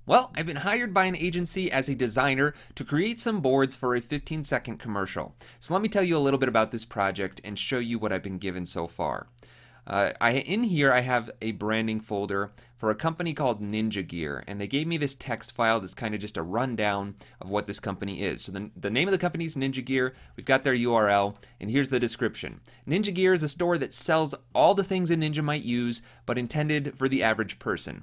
Well, I've been hired by an agency as a designer to create some boards for a 15-second commercial. So let me tell you a little bit about this project and show you what I've been given so far. In here I have a branding folder for a company called Ninja Gear, and they gave me this text file that's kind of just a rundown of what this company is. So the name of the company is Ninja Gear, we've got their URL, and here's the description. Ninja Gear is a store that sells all the things a ninja might use, but intended for the average person.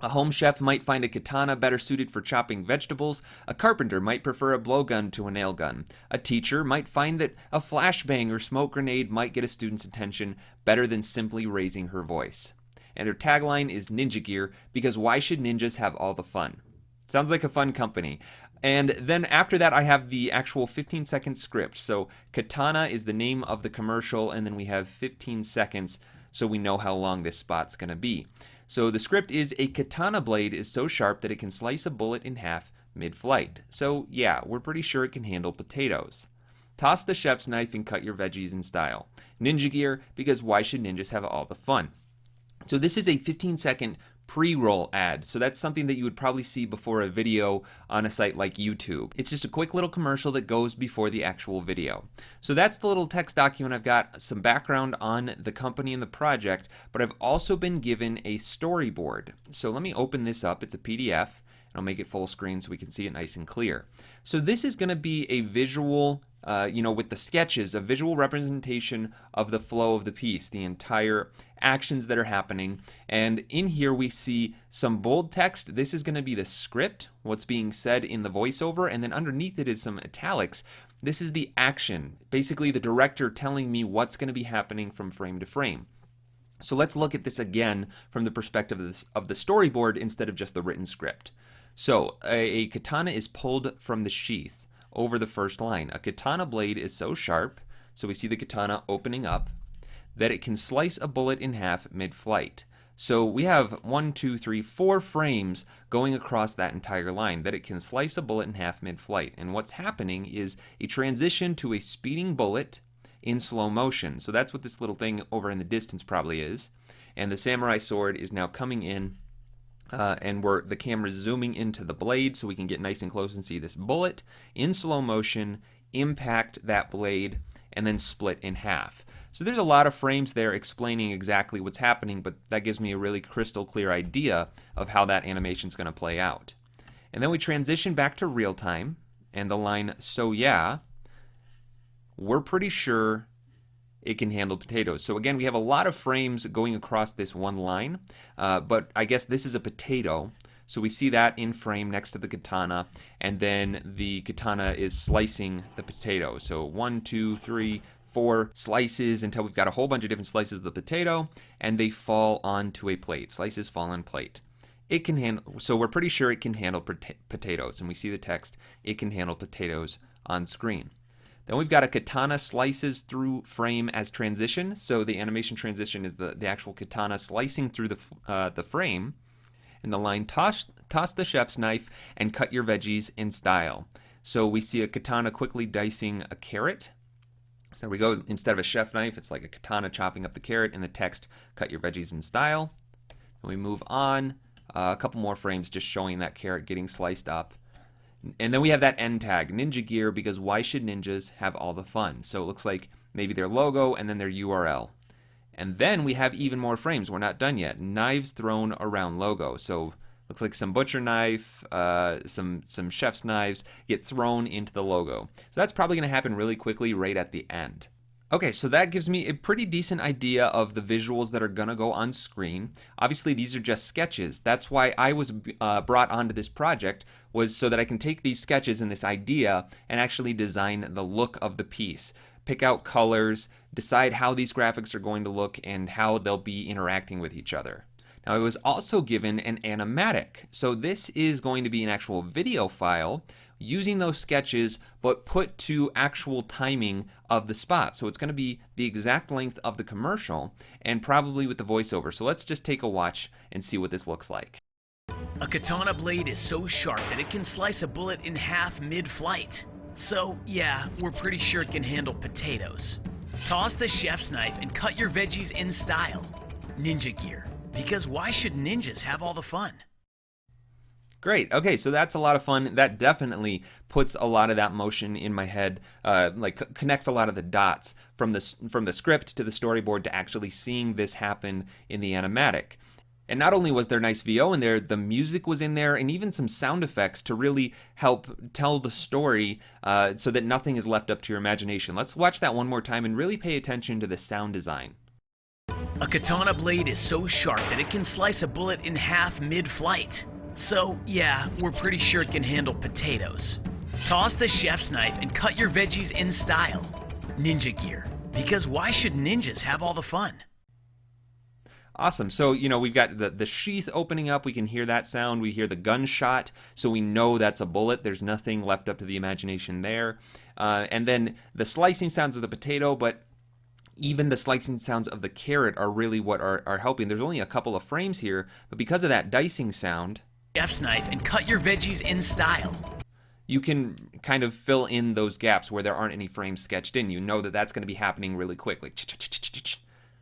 A home chef might find a katana better suited for chopping vegetables. A carpenter might prefer a blowgun to a nail gun. A teacher might find that a flashbang or smoke grenade might get a student's attention better than simply raising her voice. And her tagline is Ninja Gear, because why should ninjas have all the fun? Sounds like a fun company. And then after that I have the actual 15-second script. So katana is the name of the commercial, and then we have 15 seconds so we know how long this spot's going to be. So the script is: a katana blade is so sharp that it can slice a bullet in half mid-flight. So yeah, we're pretty sure it can handle potatoes. Toss the chef's knife and cut your veggies in style. Ninja Gear, because why should ninjas have all the fun? So this is a 15-second pre-roll ad. So that's something that you would probably see before a video on a site like YouTube. It's just a quick little commercial that goes before the actual video. So that's the little text document. I've got some background on the company and the project, but I've also been given a storyboard. So let me open this up. It's a PDF. I'll make it full screen so we can see it nice and clear. So this is going to be a visual, with the sketches, a visual representation of the flow of the piece, the entire actions that are happening. And in here we see some bold text. This is going to be the script, what's being said in the voiceover, and then underneath it is some italics. This is the action, basically the director telling me what's going to be happening from frame to frame. So let's look at this again from the perspective of the storyboard instead of just the written script. So a katana is pulled from the sheath over the first line. A katana blade is so sharp, so we see the katana opening up, that it can slice a bullet in half mid-flight. So we have 4 frames going across that entire line, that it can slice a bullet in half mid-flight. And what's happening is a transition to a speeding bullet in slow motion. So that's what this little thing over in the distance probably is. And the samurai sword is now coming in, and the camera's zooming into the blade so we can get nice and close and see this bullet in slow motion impact that blade and then split in half. So there's a lot of frames there explaining exactly what's happening, but that gives me a really crystal clear idea of how that animation is going to play out. And then we transition back to real time, and the line, so yeah, we're pretty sure it can handle potatoes. So again, we have a lot of frames going across this one line, but I guess this is a potato. So we see that in frame next to the katana, and then the katana is slicing the potato. So 1, 2, 3, 4 slices until we've got a whole bunch of different slices of the potato, and they fall onto a plate. Slices fall on plate. It can handle, so we're pretty sure it can handle potatoes, and we see the text, it can handle potatoes, on screen. Then we've got a katana slices through frame as transition. So the animation transition is the actual katana slicing through the frame. And the line, toss the chef's knife and cut your veggies in style. So we see a katana quickly dicing a carrot. So there we go. Instead of a chef knife, it's like a katana chopping up the carrot, and the text, cut your veggies in style. And we move on. A couple more frames just showing that carrot getting sliced up. And then we have that end tag, Ninja Gear, because why should ninjas have all the fun? So it looks like maybe their logo and then their URL. And then we have even more frames. We're not done yet. Knives thrown around logo. So looks like some butcher knife, some chef's knives get thrown into the logo. So that's probably going to happen really quickly right at the end. Okay, so that gives me a pretty decent idea of the visuals that are going to go on screen. Obviously, these are just sketches. That's why I was brought onto this project, was so that I can take these sketches and this idea and actually design the look of the piece. Pick out colors, decide how these graphics are going to look, and how they'll be interacting with each other. Now, I was also given an animatic. So this is going to be an actual video file using those sketches, but put to actual timing of the spot. So it's going to be the exact length of the commercial, and probably with the voiceover. So let's just take a watch and see what this looks like. A katana blade is so sharp that it can slice a bullet in half mid-flight. So yeah, we're pretty sure it can handle potatoes. Toss the chef's knife and cut your veggies in style. Ninja Gear, because why should ninjas have all the fun? Great. Okay, so that's a lot of fun. That definitely puts a lot of that motion in my head, connects a lot of the dots from the script to the storyboard to actually seeing this happen in the animatic. And not only was there nice VO in there, the music was in there, and even some sound effects to really help tell the story so that nothing is left up to your imagination. Let's watch that one more time and really pay attention to the sound design. A katana blade is so sharp that it can slice a bullet in half mid-flight. So, yeah, we're pretty sure it can handle potatoes. Toss the chef's knife and cut your veggies in style. Ninja gear. Because why should ninjas have all the fun? Awesome. So, we've got the sheath opening up. We can hear that sound. We hear the gunshot, so we know that's a bullet. There's nothing left up to the imagination there. And then the slicing sounds of the potato, but even the slicing sounds of the carrot are really what are helping. There's only a couple of frames here, but because of that dicing sound, Chef's knife and cut your veggies in style. You can kind of fill in those gaps where there aren't any frames sketched in. You know that that's going to be happening really quickly.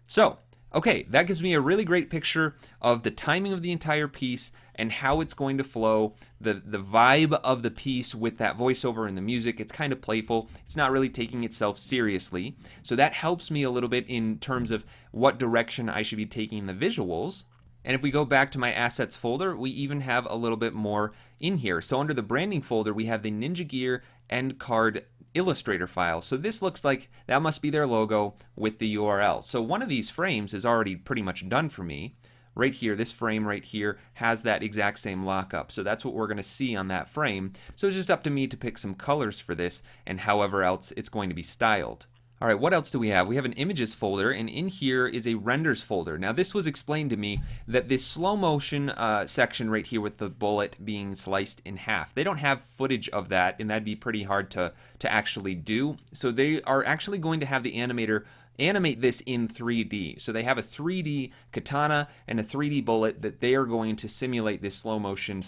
So, okay, that gives me a really great picture of the timing of the entire piece and how it's going to flow, the vibe of the piece with that voiceover and the music. It's kind of playful. It's not really taking itself seriously. So that helps me a little bit in terms of what direction I should be taking the visuals. And if we go back to my assets folder, we even have a little bit more in here. So under the branding folder, we have the Ninja Gear end card Illustrator file. So this looks like that must be their logo with the URL. So one of these frames is already pretty much done for me. Right here, this frame right here has that exact same lockup. So that's what we're going to see on that frame. So it's just up to me to pick some colors for this and however else it's going to be styled. Alright, what else do we have? We have an images folder, and in here is a renders folder. Now this was explained to me that this slow motion section right here with the bullet being sliced in half, they don't have footage of that, and that'd be pretty hard to actually do. So they are actually going to have the animator animate this in 3D. So they have a 3D katana and a 3D bullet that they are going to simulate this slow motion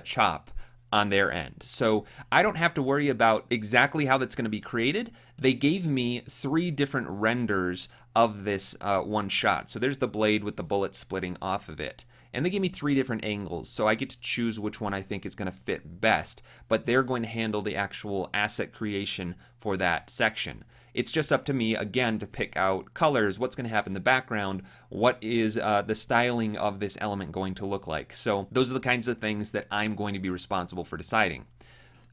chop on their end. So I don't have to worry about exactly how that's going to be created. They gave me 3 different renders of this one shot. So there's the blade with the bullet splitting off of it. And they gave me 3 different angles, so I get to choose which one I think is going to fit best. But they're going to handle the actual asset creation for that section. It's just up to me, again, to pick out colors, what's going to happen in the background, what is the styling of this element going to look like. So those are the kinds of things that I'm going to be responsible for deciding.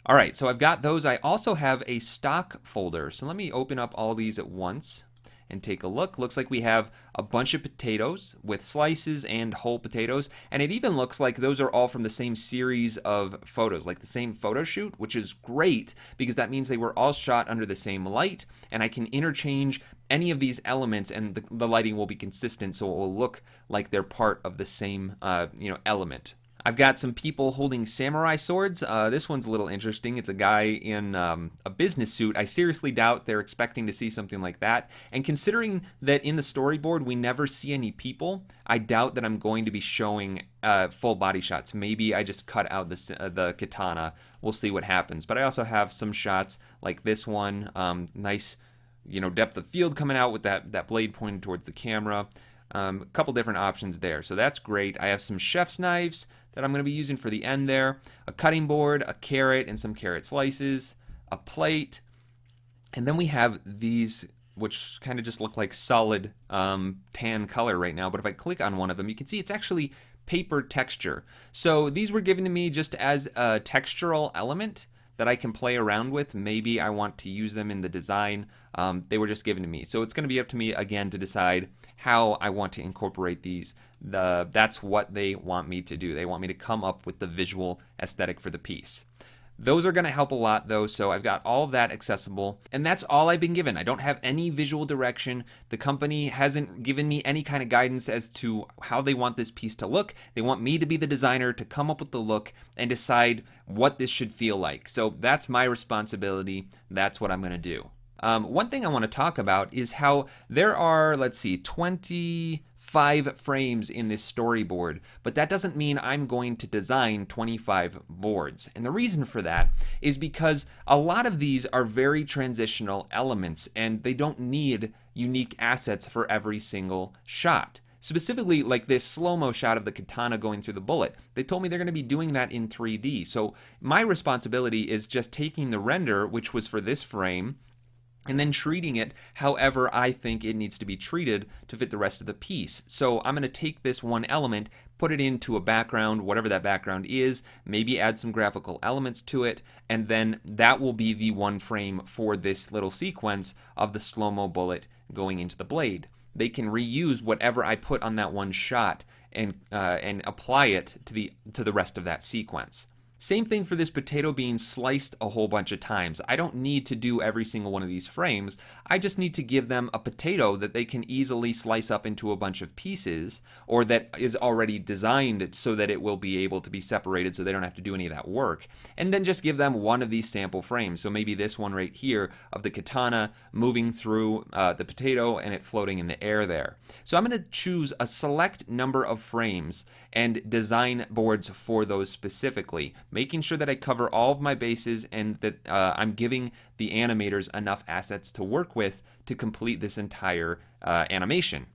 Alright, so I've got those. I also have a stock folder. So let me open up all these at once and take a look. Looks like we have a bunch of potatoes with slices and whole potatoes, and it even looks like those are all from the same series of photos, like the same photo shoot, which is great because that means they were all shot under the same light, and I can interchange any of these elements and the lighting will be consistent, so it will look like they're part of the same element. I've got some people holding samurai swords. This one's a little interesting. It's a guy in a business suit. I seriously doubt they're expecting to see something like that. And considering that in the storyboard we never see any people, I doubt that I'm going to be showing full body shots. Maybe I just cut out the katana. We'll see what happens. But I also have some shots like this one. Nice, depth of field coming out with that blade pointed towards the camera. A couple different options there, so that's great. I have some chef's knives that I'm going to be using for the end there, a cutting board, a carrot and some carrot slices, a plate, and then we have these which kind of just look like solid tan color right now, but if I click on one of them you can see it's actually paper texture. So these were given to me just as a textural element that I can play around with. Maybe I want to use them in the design. They were just given to me. So it's going to be up to me again to decide how I want to incorporate these. That's what they want me to do. They want me to come up with the visual aesthetic for the piece. Those are going to help a lot though, so I've got all of that accessible, and that's all I've been given. I don't have any visual direction. The company hasn't given me any kind of guidance as to how they want this piece to look. They want me to be the designer, to come up with the look and decide what this should feel like. So that's my responsibility. That's what I'm going to do. One thing I want to talk about is how there are, let's see, 25 frames in this storyboard, but that doesn't mean I'm going to design 25 boards. And the reason for that is because a lot of these are very transitional elements and they don't need unique assets for every single shot. Specifically, like this slow-mo shot of the katana going through the bullet. They told me they're going to be doing that in 3D. So my responsibility is just taking the render, which was for this frame, and then treating it however I think it needs to be treated to fit the rest of the piece. So I'm going to take this one element, put it into a background, whatever that background is, maybe add some graphical elements to it, and then that will be the one frame for this little sequence of the slow-mo bullet going into the blade. They can reuse whatever I put on that one shot and apply it to the rest of that sequence. Same thing for this potato being sliced a whole bunch of times. I don't need to do every single one of these frames. I just need to give them a potato that they can easily slice up into a bunch of pieces, or that is already designed so that it will be able to be separated so they don't have to do any of that work. And then just give them one of these sample frames. So maybe this one right here of the katana moving through the potato and it floating in the air there. So I'm going to choose a select number of frames and design boards for those specifically, making sure that I cover all of my bases and that I'm giving the animators enough assets to work with to complete this entire animation.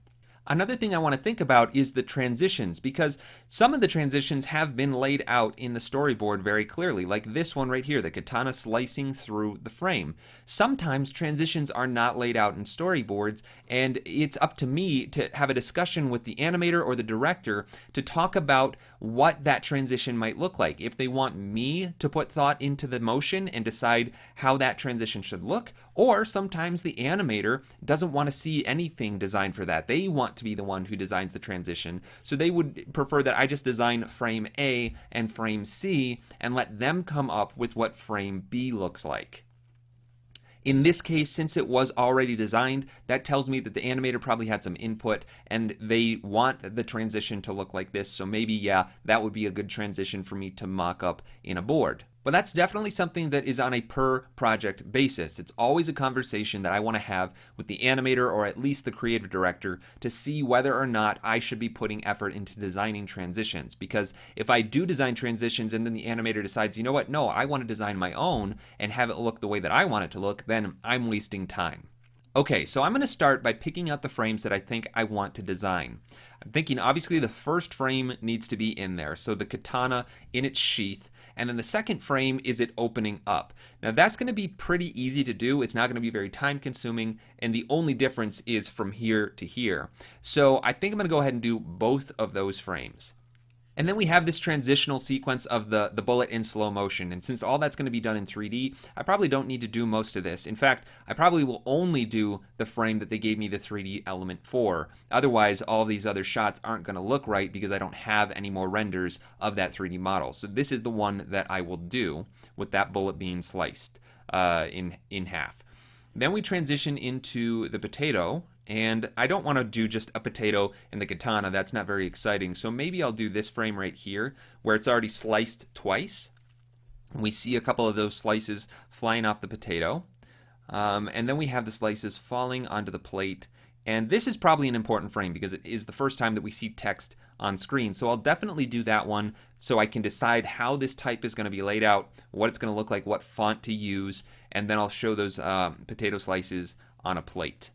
Another thing I want to think about is the transitions, because some of the transitions have been laid out in the storyboard very clearly, like this one right here, the katana slicing through the frame. Sometimes transitions are not laid out in storyboards, and it's up to me to have a discussion with the animator or the director to talk about what that transition might look like. If they want me to put thought into the motion and decide how that transition should look, or sometimes the animator doesn't want to see anything designed for that. They want to be the one who designs the transition, so they would prefer that I just design frame A and frame C and let them come up with what frame B looks like. In this case, since it was already designed, that tells me that the animator probably had some input and they want the transition to look like this, so maybe, yeah, that would be a good transition for me to mock up in a board. But that's definitely something that is on a per project basis. It's always a conversation that I want to have with the animator or at least the creative director to see whether or not I should be putting effort into designing transitions. Because if I do design transitions and then the animator decides, you know what, no, I want to design my own and have it look the way that I want it to look, then I'm wasting time. Okay, so I'm going to start by picking out the frames that I think I want to design. I'm thinking obviously the first frame needs to be in there, so the katana in its sheath, and then the second frame is it opening up. Now that's going to be pretty easy to do. It's not going to be very time consuming, and the only difference is from here to here. So I think I'm going to go ahead and do both of those frames. And then we have this transitional sequence of the bullet in slow motion. And since all that's going to be done in 3D, I probably don't need to do most of this. In fact, I probably will only do the frame that they gave me the 3D element for. Otherwise, all these other shots aren't going to look right because I don't have any more renders of that 3D model. So this is the one that I will do with that bullet being sliced in half. Then we transition into the potato. And I don't want to do just a potato and the katana. That's not very exciting. So maybe I'll do this frame right here where it's already sliced twice. We see a couple of those slices flying off the potato. And then we have the slices falling onto the plate. And this is probably an important frame because it is the first time that we see text on screen. So I'll definitely do that one so I can decide how this type is going to be laid out, what it's going to look like, what font to use, and then I'll show those potato slices on a plate.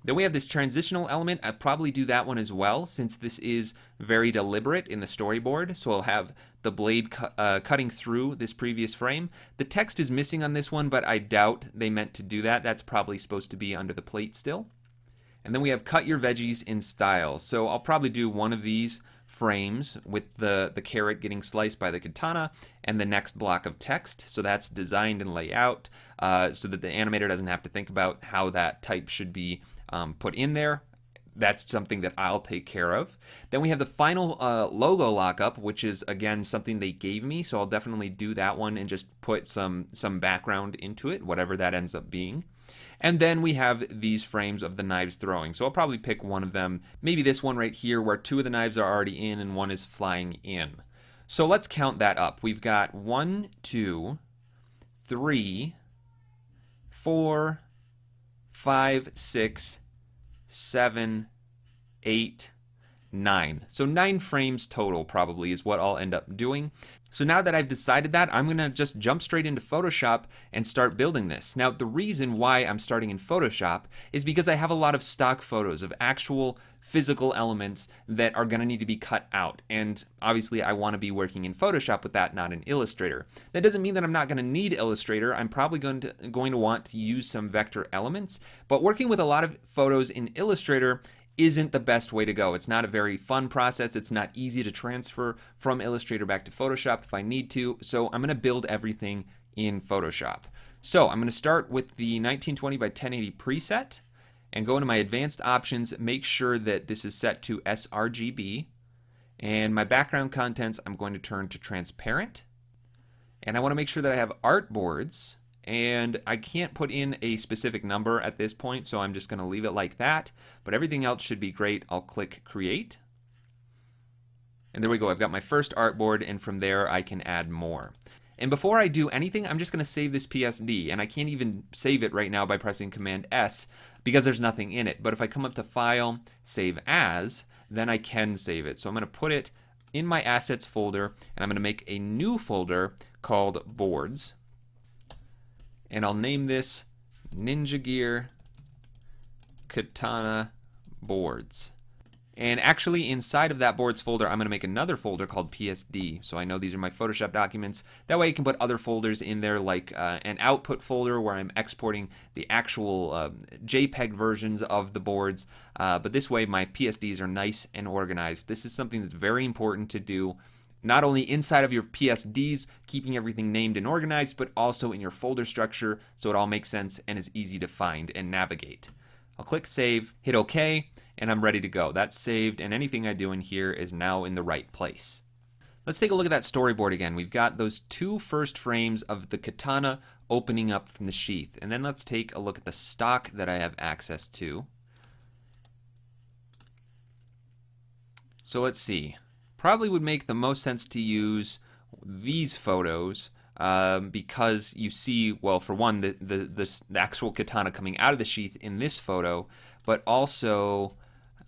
Then we have this transitional element. I'll probably do that one as well since this is very deliberate in the storyboard. So I'll have the blade cutting through this previous frame. The text is missing on this one, but I doubt they meant to do that. That's probably supposed to be under the plate still. And then we have cut your veggies in style. So I'll probably do one of these frames with the carrot getting sliced by the katana and the next block of text. So that's designed and laid out so that the animator doesn't have to think about how that type should be put in there. That's something that I'll take care of. Then we have the final logo lockup, which is again something they gave me, so I'll definitely do that one and just put some background into it, whatever that ends up being. And then we have these frames of the knives throwing. So I'll probably pick one of them, maybe this one right here where two of the knives are already in and one is flying in. So let's count that up. We've got 1, 2, 3, 4, 5, 6, 7, 8, 9. So 9 frames total probably is what I'll end up doing. So now that I've decided that, I'm going to just jump straight into Photoshop and start building this. Now the reason why I'm starting in Photoshop is because I have a lot of stock photos of actual physical elements that are going to need to be cut out. And obviously I want to be working in Photoshop with that, not in Illustrator. That doesn't mean that I'm not going to need Illustrator. I'm probably going to want to use some vector elements, but working with a lot of photos in Illustrator isn't the best way to go. It's not a very fun process. It's not easy to transfer from Illustrator back to Photoshop if I need to, so I'm going to build everything in Photoshop. So I'm going to start with the 1920 by 1080 preset and go into my advanced options, make sure that this is set to sRGB, and my background contents I'm going to turn to transparent, and I want to make sure that I have artboards, and I can't put in a specific number at this point, so I'm just going to leave it like that, but everything else should be great. I'll click create, and there we go. I've got my first artboard, and from there I can add more. And before I do anything, I'm just going to save this PSD, and I can't even save it right now by pressing Command S because there's nothing in it. But if I come up to File, Save As, then I can save it. So I'm going to put it in my Assets folder, and I'm going to make a new folder called Boards. And I'll name this Ninja Gear Katana Boards. And actually inside of that boards folder, I'm going to make another folder called PSD. So I know these are my Photoshop documents. That way I can put other folders in there, like an output folder where I'm exporting the actual JPEG versions of the boards. But this way my PSDs are nice and organized. This is something that's very important to do, not only inside of your PSDs, keeping everything named and organized, but also in your folder structure so it all makes sense and is easy to find and navigate. I'll click Save, hit OK, and I'm ready to go. That's saved, and anything I do in here is now in the right place. Let's take a look at that storyboard again. We've got those two first frames of the katana opening up from the sheath. And then let's take a look at the stock that I have access to. So let's see. Probably would make the most sense to use these photos because you see, well, for one, the actual katana coming out of the sheath in this photo, but also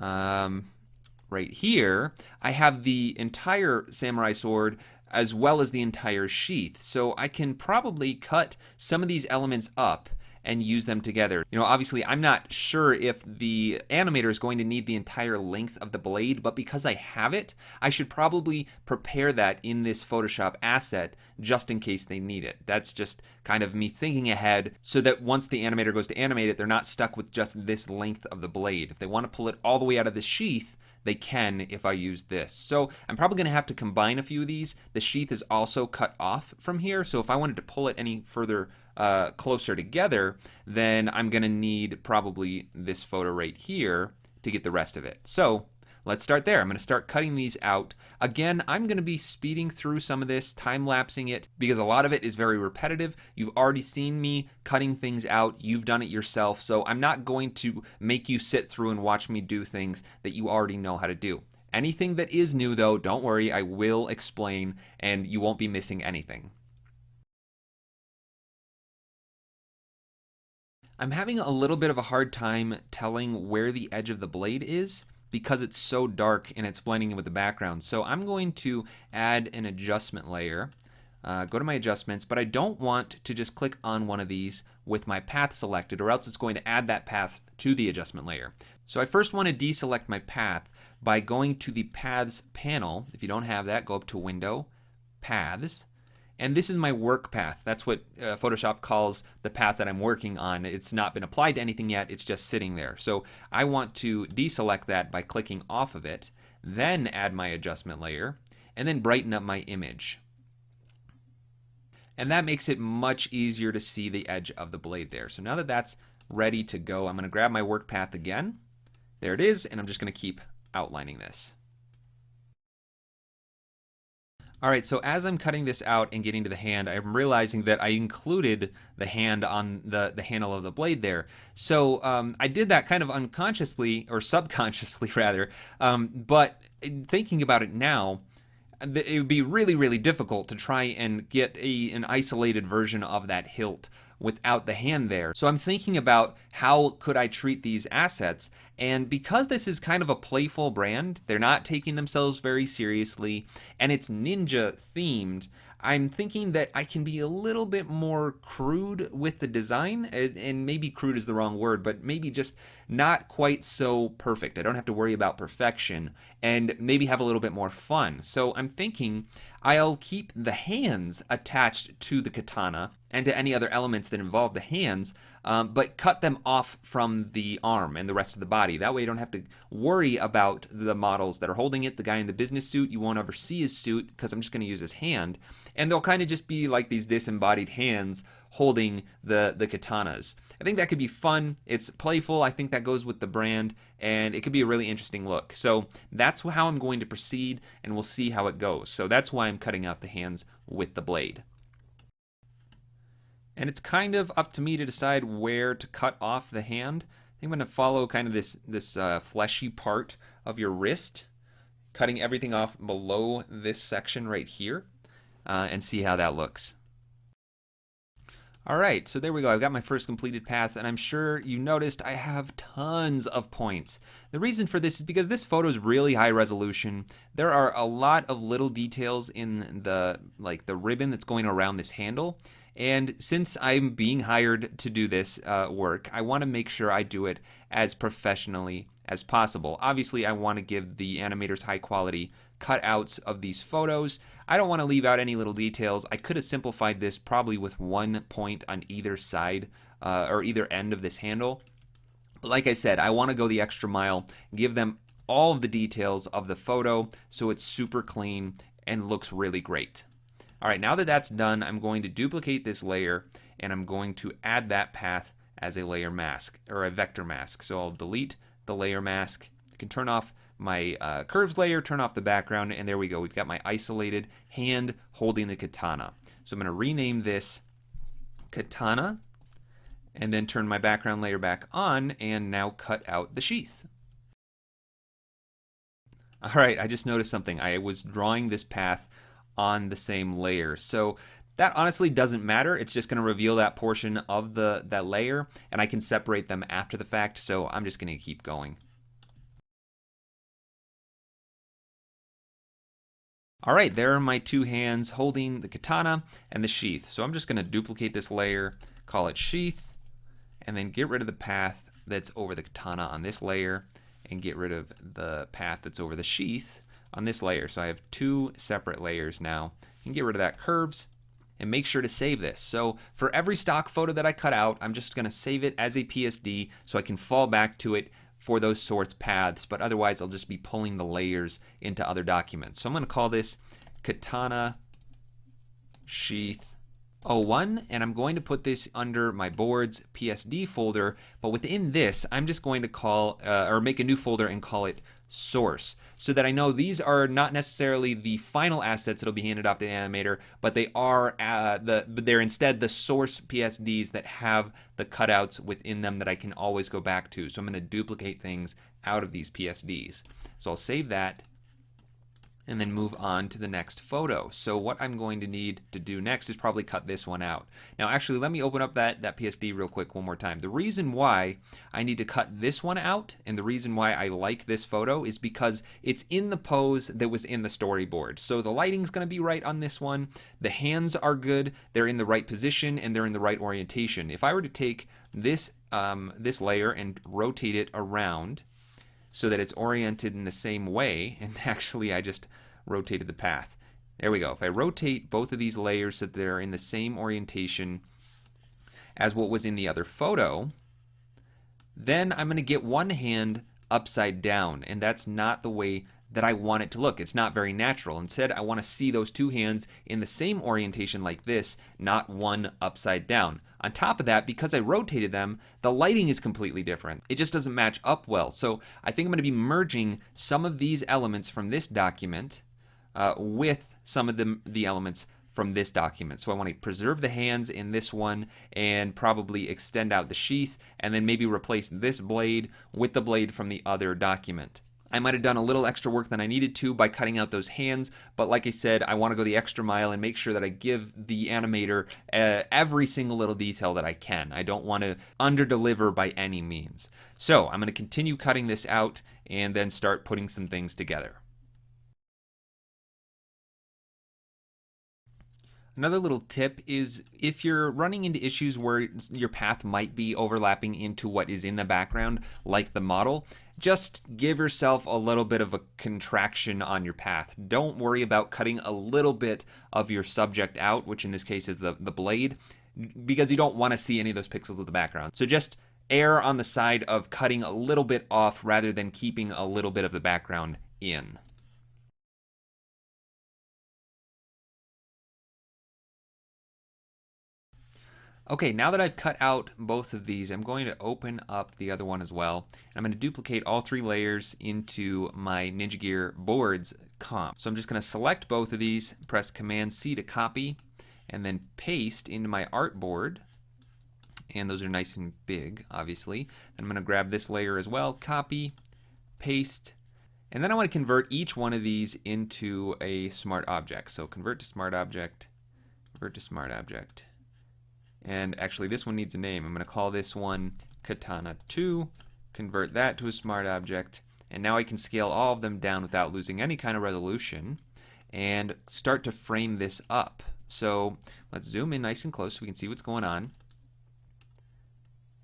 right here, I have the entire samurai sword as well as the entire sheath. So I can probably cut some of these elements up and use them together. You know, obviously I'm not sure if the animator is going to need the entire length of the blade, but because I have it, I should probably prepare that in this Photoshop asset just in case they need it. That's just kind of me thinking ahead so that once the animator goes to animate it, they're not stuck with just this length of the blade. If they want to pull it all the way out of the sheath, they can if I use this. So I'm probably going to have to combine a few of these. The sheath is also cut off from here, so if I wanted to pull it any further closer together, then I'm going to need probably this photo right here to get the rest of it. So let's start there. I'm going to start cutting these out. Again, I'm going to be speeding through some of this, time-lapsing it, because a lot of it is very repetitive. You've already seen me cutting things out. You've done it yourself, so I'm not going to make you sit through and watch me do things that you already know how to do. Anything that is new, though, don't worry, I will explain, and you won't be missing anything. I'm having a little bit of a hard time telling where the edge of the blade is because it's so dark and it's blending in with the background. So I'm going to add an adjustment layer, go to my adjustments, but I don't want to just click on one of these with my path selected, or else it's going to add that path to the adjustment layer. So I first want to deselect my path by going to the Paths panel. If you don't have that, go up to Window, Paths, and this is my work path. That's what Photoshop calls the path that I'm working on. It's not been applied to anything yet, it's just sitting there. So I want to deselect that by clicking off of it, then add my adjustment layer, and then brighten up my image. And that makes it much easier to see the edge of the blade there. So now that that's ready to go, I'm going to grab my work path again. There it is, and I'm just going to keep outlining this. Alright, so as I'm cutting this out and getting to the hand, I'm realizing that I included the hand on the handle of the blade there. So I did that kind of unconsciously, or subconsciously rather, but thinking about it now, it would be really, really difficult to try and get an isolated version of that hilt without the hand there. So I'm thinking about how could I treat these assets, And because this is kind of a playful brand, they're not taking themselves very seriously, and it's ninja themed, I'm thinking that I can be a little bit more crude with the design, and maybe crude is the wrong word, but maybe just not quite so perfect. I don't have to worry about perfection, and maybe have a little bit more fun. So I'm thinking I'll keep the hands attached to the katana and to any other elements that involve the hands, but cut them off from the arm and the rest of the body. That way you don't have to worry about the models that are holding it. The guy in the business suit, you won't ever see his suit because I'm just going to use his hand. And they'll kind of just be like these disembodied hands holding the katanas. I think that could be fun. It's playful. I think that goes with the brand, and it could be a really interesting look. So that's how I'm going to proceed, and we'll see how it goes. So that's why I'm cutting out the hands with the blade. And it's kind of up to me to decide where to cut off the hand. I think I'm going to follow kind of this fleshy part of your wrist, cutting everything off below this section right here, and see how that looks. Alright, so there we go. I've got my first completed path, and I'm sure you noticed I have tons of points. The reason for this is because this photo is really high resolution. There are a lot of little details in the ribbon that's going around this handle. And since I'm being hired to do this work, I want to make sure I do it as professionally as possible. Obviously, I want to give the animators high quality cutouts of these photos. I don't want to leave out any little details. I could have simplified this probably with one point on either side or either end of this handle. But like I said, I want to go the extra mile, give them all of the details of the photo so it's super clean and looks really great. Alright, now that that's done, I'm going to duplicate this layer, and I'm going to add that path as a layer mask, or a vector mask. So I'll delete the layer mask. I can turn off my curves layer, turn off the background, and there we go. We've got my isolated hand holding the katana. So I'm going to rename this katana, and then turn my background layer back on, and now cut out the sheath. Alright, I just noticed something. I was drawing this path on the same layer. So that honestly doesn't matter. It's just going to reveal that portion of that layer, and I can separate them after the fact, so I'm just going to keep going. Alright, there are my two hands holding the katana and the sheath. So I'm just going to duplicate this layer, call it sheath, and then get rid of the path that's over the katana on this layer, and get rid of the path that's over the sheath on this layer. So I have two separate layers now. You can get rid of that curves and make sure to save this. So for every stock photo that I cut out, I'm just going to save it as a PSD so I can fall back to it for those sorts paths, but otherwise I'll just be pulling the layers into other documents. So I'm going to call this Katana Sheath 01, and I'm going to put this under my boards PSD folder, but within this I'm just going to call or make a new folder and call it source, so that I know these are not necessarily the final assets that'll be handed off to the animator, but they are they're instead the source PSDs that have the cutouts within them that I can always go back to. So I'm going to duplicate things out of these PSDs. So I'll save that and then move on to the next photo. So what I'm going to need to do next is probably cut this one out. Now actually let me open up that PSD real quick one more time. The reason why I need to cut this one out, and the reason why I like this photo, is because it's in the pose that was in the storyboard. So the lighting's going to be right on this one, the hands are good, they're in the right position, and they're in the right orientation. If I were to take this layer and rotate it around so that it's oriented in the same way, and actually I just rotated the path. There we go. If I rotate both of these layers so that they're in the same orientation as what was in the other photo, then I'm going to get one hand upside down, and that's not the way that I want it to look. It's not very natural. Instead, I want to see those two hands in the same orientation like this, not one upside down. On top of that, because I rotated them, the lighting is completely different. It just doesn't match up well. So I think I'm going to be merging some of these elements from this document with some of the elements from this document. So I want to preserve the hands in this one and probably extend out the sheath, and then maybe replace this blade with the blade from the other document. I might have done a little extra work than I needed to by cutting out those hands, but like I said, I want to go the extra mile and make sure that I give the animator every single little detail that I can. I don't want to under-deliver by any means. So I'm going to continue cutting this out and then start putting some things together. Another little tip is if you're running into issues where your path might be overlapping into what is in the background, like the model, just give yourself a little bit of a contraction on your path. Don't worry about cutting a little bit of your subject out, which in this case is the blade, because you don't want to see any of those pixels of the background. So just err on the side of cutting a little bit off rather than keeping a little bit of the background in. Okay, now that I've cut out both of these, I'm going to open up the other one as well. I'm going to duplicate all 3 layers into my Ninja Gear boards comp. So I'm just going to select both of these, press Command C to copy, and then paste into my artboard. And those are nice and big, obviously. Then I'm going to grab this layer as well, copy, paste, and then I want to convert each one of these into a smart object. So convert to smart object, convert to smart object. And actually this one needs a name. I'm going to call this one Katana 2, convert that to a smart object, and now I can scale all of them down without losing any kind of resolution and start to frame this up. So let's zoom in nice and close so we can see what's going on.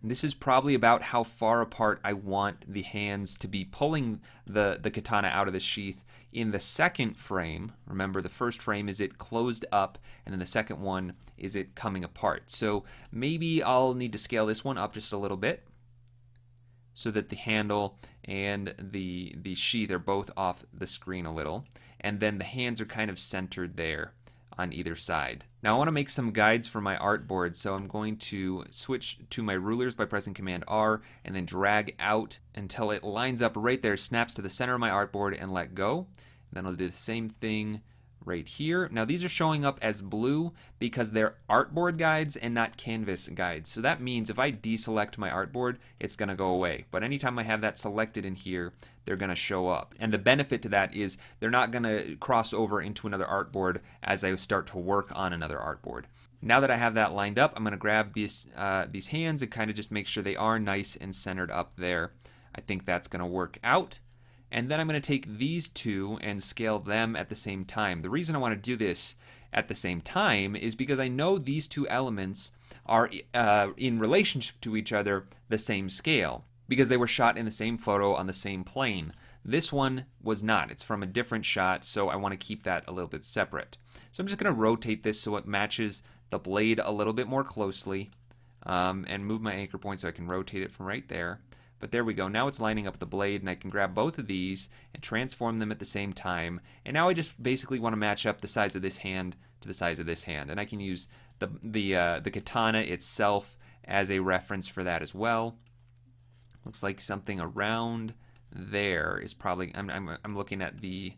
And this is probably about how far apart I want the hands to be pulling the katana out of the sheath in the second frame. Remember, the first frame is it closed up, and then the second one is it coming apart. So maybe I'll need to scale this one up just a little bit so that the handle and the sheath are both off the screen a little, and then the hands are kind of centered there on either side. Now I want to make some guides for my artboard, so I'm going to switch to my rulers by pressing Command R and then drag out until it lines up right there, snaps to the center of my artboard, and let go. Then I'll do the same thing right here. Now these are showing up as blue because they're artboard guides and not canvas guides. So that means if I deselect my artboard, it's going to go away. But anytime I have that selected in here, they're going to show up. And the benefit to that is they're not going to cross over into another artboard as I start to work on another artboard. Now that I have that lined up, I'm going to grab these hands and kind of just make sure they are nice and centered up there. I think that's going to work out. And then I'm going to take these two and scale them at the same time. The reason I want to do this at the same time is because I know these two elements are in relationship to each other the same scale, because they were shot in the same photo on the same plane. This one was not. It's from a different shot, so I want to keep that a little bit separate. So I'm just going to rotate this so it matches the blade a little bit more closely, and move my anchor point so I can rotate it from right there. But there we go. Now it's lining up the blade, and I can grab both of these and transform them at the same time. And now I just basically want to match up the size of this hand to the size of this hand. And I can use the katana itself as a reference for that as well. Looks like something around there is probably, I'm looking at the,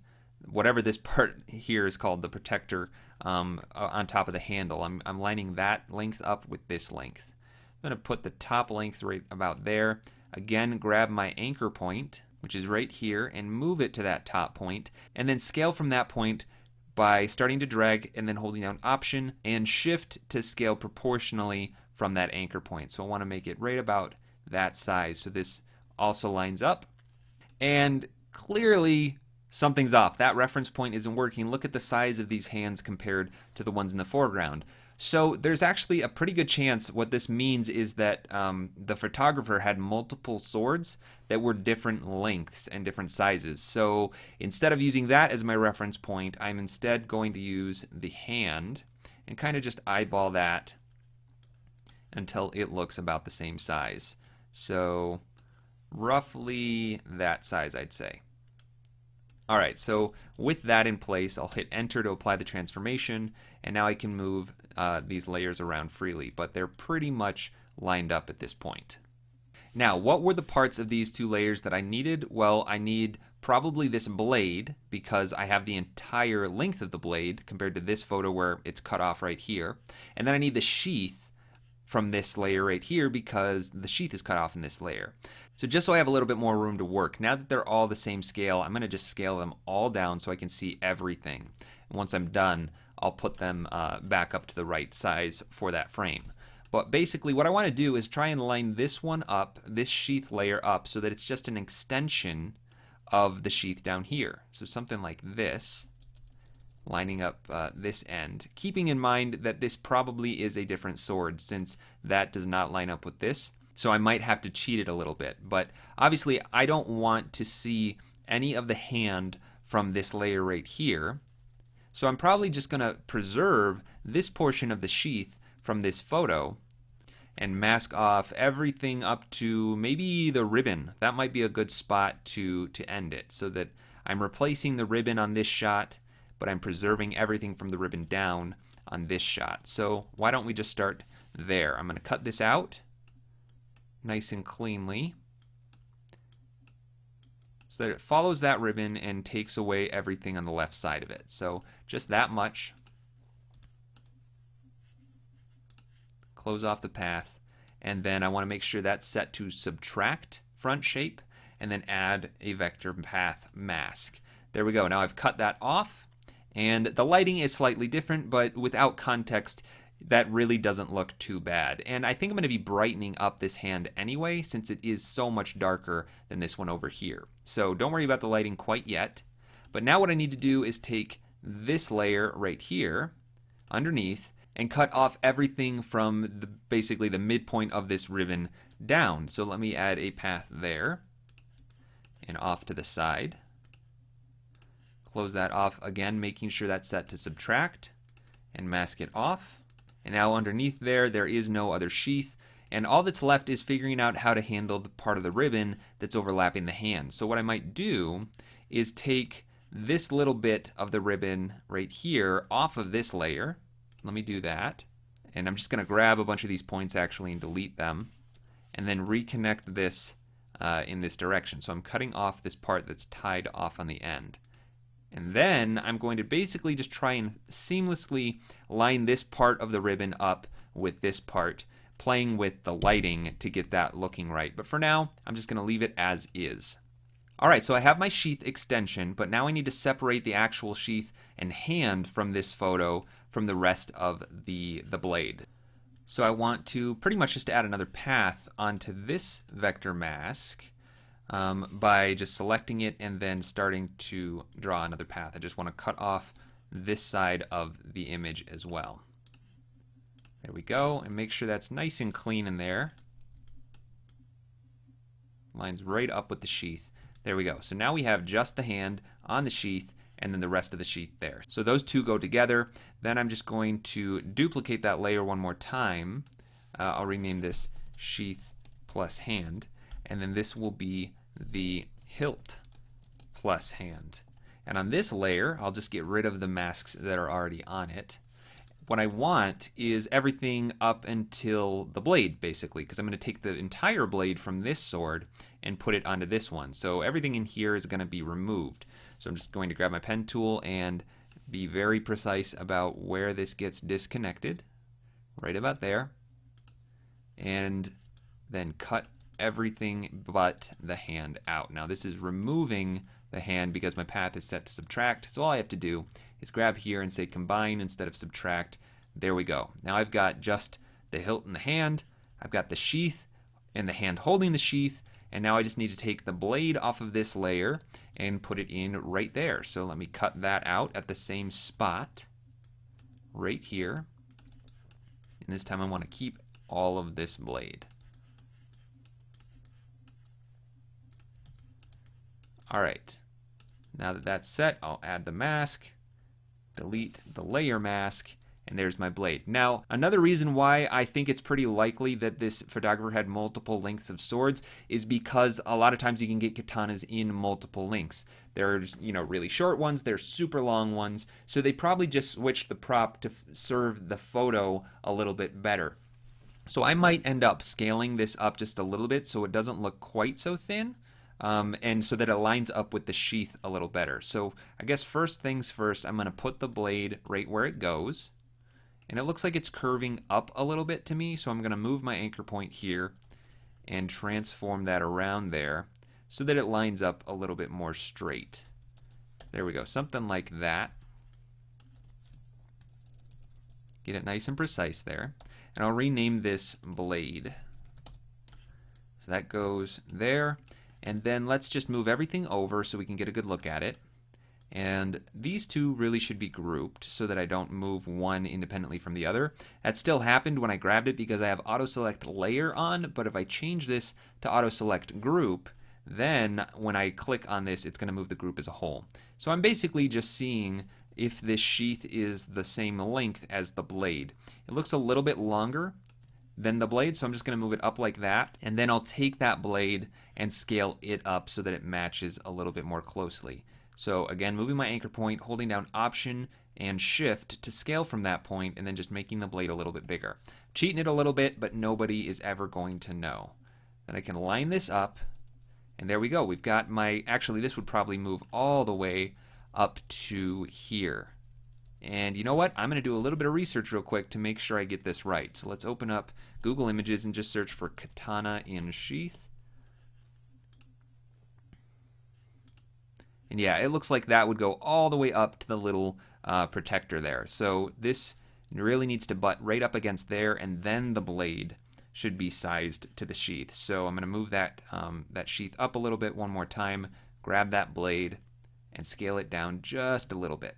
whatever this part here is called, the protector on top of the handle. I'm lining that length up with this length. I'm going to put the top length right about there. Again, grab my anchor point, which is right here, and move it to that top point, and then scale from that point by starting to drag and then holding down Option and Shift to scale proportionally from that anchor point. So I want to make it right about that size, so this also lines up. And clearly something's off. That reference point isn't working. Look at the size of these hands compared to the ones in the foreground. So there's actually a pretty good chance what this means is that the photographer had multiple swords that were different lengths and different sizes. So instead of using that as my reference point, I'm instead going to use the hand and kind of just eyeball that until it looks about the same size. So roughly that size, I'd say. Alright, so with that in place, I'll hit Enter to apply the transformation, and now I can move these layers around freely, but they're pretty much lined up at this point. Now, what were the parts of these two layers that I needed? Well, I need probably this blade, because I have the entire length of the blade compared to this photo where it's cut off right here. And then I need the sheath from this layer right here because the sheath is cut off in this layer. So just so I have a little bit more room to work, now that they're all the same scale, I'm going to just scale them all down so I can see everything. And once I'm done, I'll put them back up to the right size for that frame. But basically what I want to do is try and line this one up, this sheath layer up, so that it's just an extension of the sheath down here. So something like this, lining up this end, keeping in mind that this probably is a different sword since that does not line up with this. So I might have to cheat it a little bit. But obviously I don't want to see any of the hand from this layer right here. So I'm probably just going to preserve this portion of the sheath from this photo and mask off everything up to maybe the ribbon. That might be a good spot to end it, so that I'm replacing the ribbon on this shot, but I'm preserving everything from the ribbon down on this shot. So why don't we just start there? I'm going to cut this out nice and cleanly so that it follows that ribbon and takes away everything on the left side of it. So just that much. Close off the path, and then I want to make sure that's set to subtract front shape and then add a vector path mask. There we go. Now I've cut that off, and the lighting is slightly different, but without context that really doesn't look too bad. And I think I'm going to be brightening up this hand anyway, since it is so much darker than this one over here. So don't worry about the lighting quite yet. But now what I need to do is take this layer right here underneath and cut off everything from basically the midpoint of this ribbon down. So let me add a path there and off to the side. Close that off again, making sure that's set to subtract, and mask it off. And now underneath there is no other sheath, and all that's left is figuring out how to handle the part of the ribbon that's overlapping the hand. So what I might do is take this little bit of the ribbon right here off of this layer. Let me do that, and I'm just going to grab a bunch of these points actually and delete them, and then reconnect this in this direction. So I'm cutting off this part that's tied off on the end. And then I'm going to basically just try and seamlessly line this part of the ribbon up with this part, playing with the lighting to get that looking right. But for now, I'm just going to leave it as is. Alright, so I have my sheath extension, but now I need to separate the actual sheath and hand from this photo from the rest of the blade. So I want to pretty much just add another path onto this vector mask by just selecting it and then starting to draw another path. I just want to cut off this side of the image as well. There we go, and make sure that's nice and clean in there. Lines right up with the sheath. There we go. So now we have just the hand on the sheath and then the rest of the sheath there. So those two go together. Then I'm just going to duplicate that layer one more time. I'll rename this sheath plus hand, and then this will be the hilt plus hand. And on this layer, I'll just get rid of the masks that are already on it. What I want is everything up until the blade, basically, because I'm going to take the entire blade from this sword and put it onto this one. So everything in here is going to be removed. So I'm just going to grab my pen tool and be very precise about where this gets disconnected, right about there, and then cut everything but the hand out. Now this is removing the hand because my path is set to subtract, so all I have to do is grab here and say combine instead of subtract. There we go. Now I've got just the hilt and the hand, I've got the sheath and the hand holding the sheath, and now I just need to take the blade off of this layer and put it in right there. So let me cut that out at the same spot right here, and this time I want to keep all of this blade. Alright, now that that's set, I'll add the mask, delete the layer mask, and there's my blade. Now, another reason why I think it's pretty likely that this photographer had multiple lengths of swords is because a lot of times you can get katanas in multiple lengths. There's, really short ones, there's super long ones, so they probably just switched the prop to serve the photo a little bit better. So I might end up scaling this up just a little bit so it doesn't look quite so thin. And so that it lines up with the sheath a little better. So I guess first things first, I'm going to put the blade right where it goes, And it looks like it's curving up a little bit to me, so I'm going to move my anchor point here and transform that around there so that it lines up a little bit more straight. There we go, something like that. Get it nice and precise there. And I'll rename this blade. So that goes there. And then let's just move everything over so we can get a good look at it. And these two really should be grouped so that I don't move one independently from the other. That still happened when I grabbed it because I have auto select layer on, but if I change this to auto select group, then when I click on this, it's going to move the group as a whole. So I'm basically just seeing if this sheath is the same length as the blade. It looks a little bit longer than the blade, so I'm just going to move it up like that, and then I'll take that blade and scale it up so that it matches a little bit more closely. So again, moving my anchor point, holding down Option and Shift to scale from that point, and then just making the blade a little bit bigger. Cheating it a little bit, but nobody is ever going to know. Then I can line this up, and there we go. We've got my, actually this would probably move all the way up to here. And you know what? I'm going to do a little bit of research real quick to make sure I get this right. So let's open up Google Images and just search for katana in sheath. And yeah, it looks like that would go all the way up to the little protector there. So this really needs to butt right up against there, and then the blade should be sized to the sheath. So I'm going to move that, that sheath up a little bit one more time, grab that blade, and scale it down just a little bit.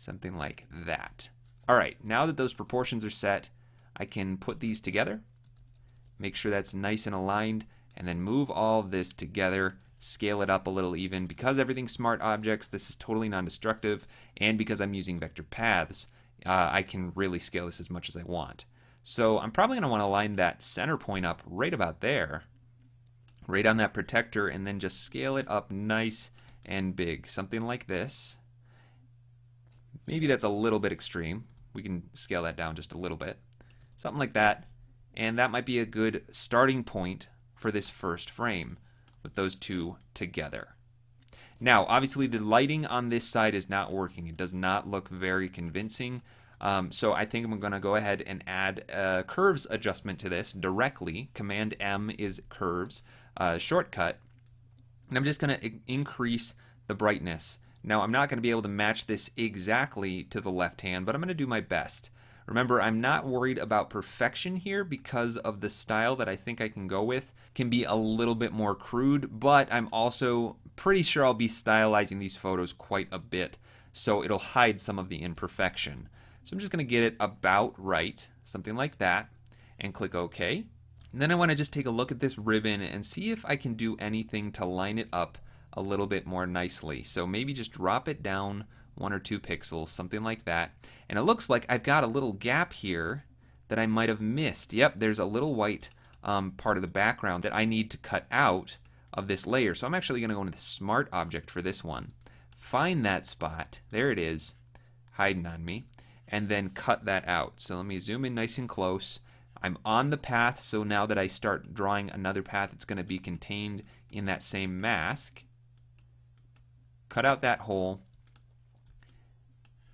Something like that. Alright, now that those proportions are set, I can put these together, make sure that's nice and aligned, and then move all of this together, scale it up a little even. Because everything's smart objects, this is totally non-destructive, and because I'm using vector paths, I can really scale this as much as I want. So I'm probably going to want to line that center point up right about there, right on that protector, and then just scale it up nice and big, something like this. Maybe that's a little bit extreme. We can scale that down just a little bit. Something like that. And that might be a good starting point for this first frame with those two together. Now, obviously the lighting on this side is not working. It does not look very convincing. So I think I'm going to go ahead and add a curves adjustment to this directly. Command M is curves shortcut. And I'm just going to increase the brightness. Now, I'm not going to be able to match this exactly to the left hand, but I'm going to do my best. Remember, I'm not worried about perfection here because of the style that I think I can go with. Can be a little bit more crude, but I'm also pretty sure I'll be stylizing these photos quite a bit, so it'll hide some of the imperfection. So I'm just going to get it about right, something like that, and click OK. And then I want to just take a look at this ribbon and see if I can do anything to line it up a little bit more nicely. So maybe just drop it down 1 or 2 pixels, something like that. And it looks like I've got a little gap here that I might have missed. Yep, there's a little white part of the background that I need to cut out of this layer. So I'm actually going to go into the Smart Object for this one. Find that spot. There it is, hiding on me. And then cut that out. So let me zoom in nice and close. I'm on the path, so now that I start drawing another path, it's going to be contained in that same mask. Cut out that hole,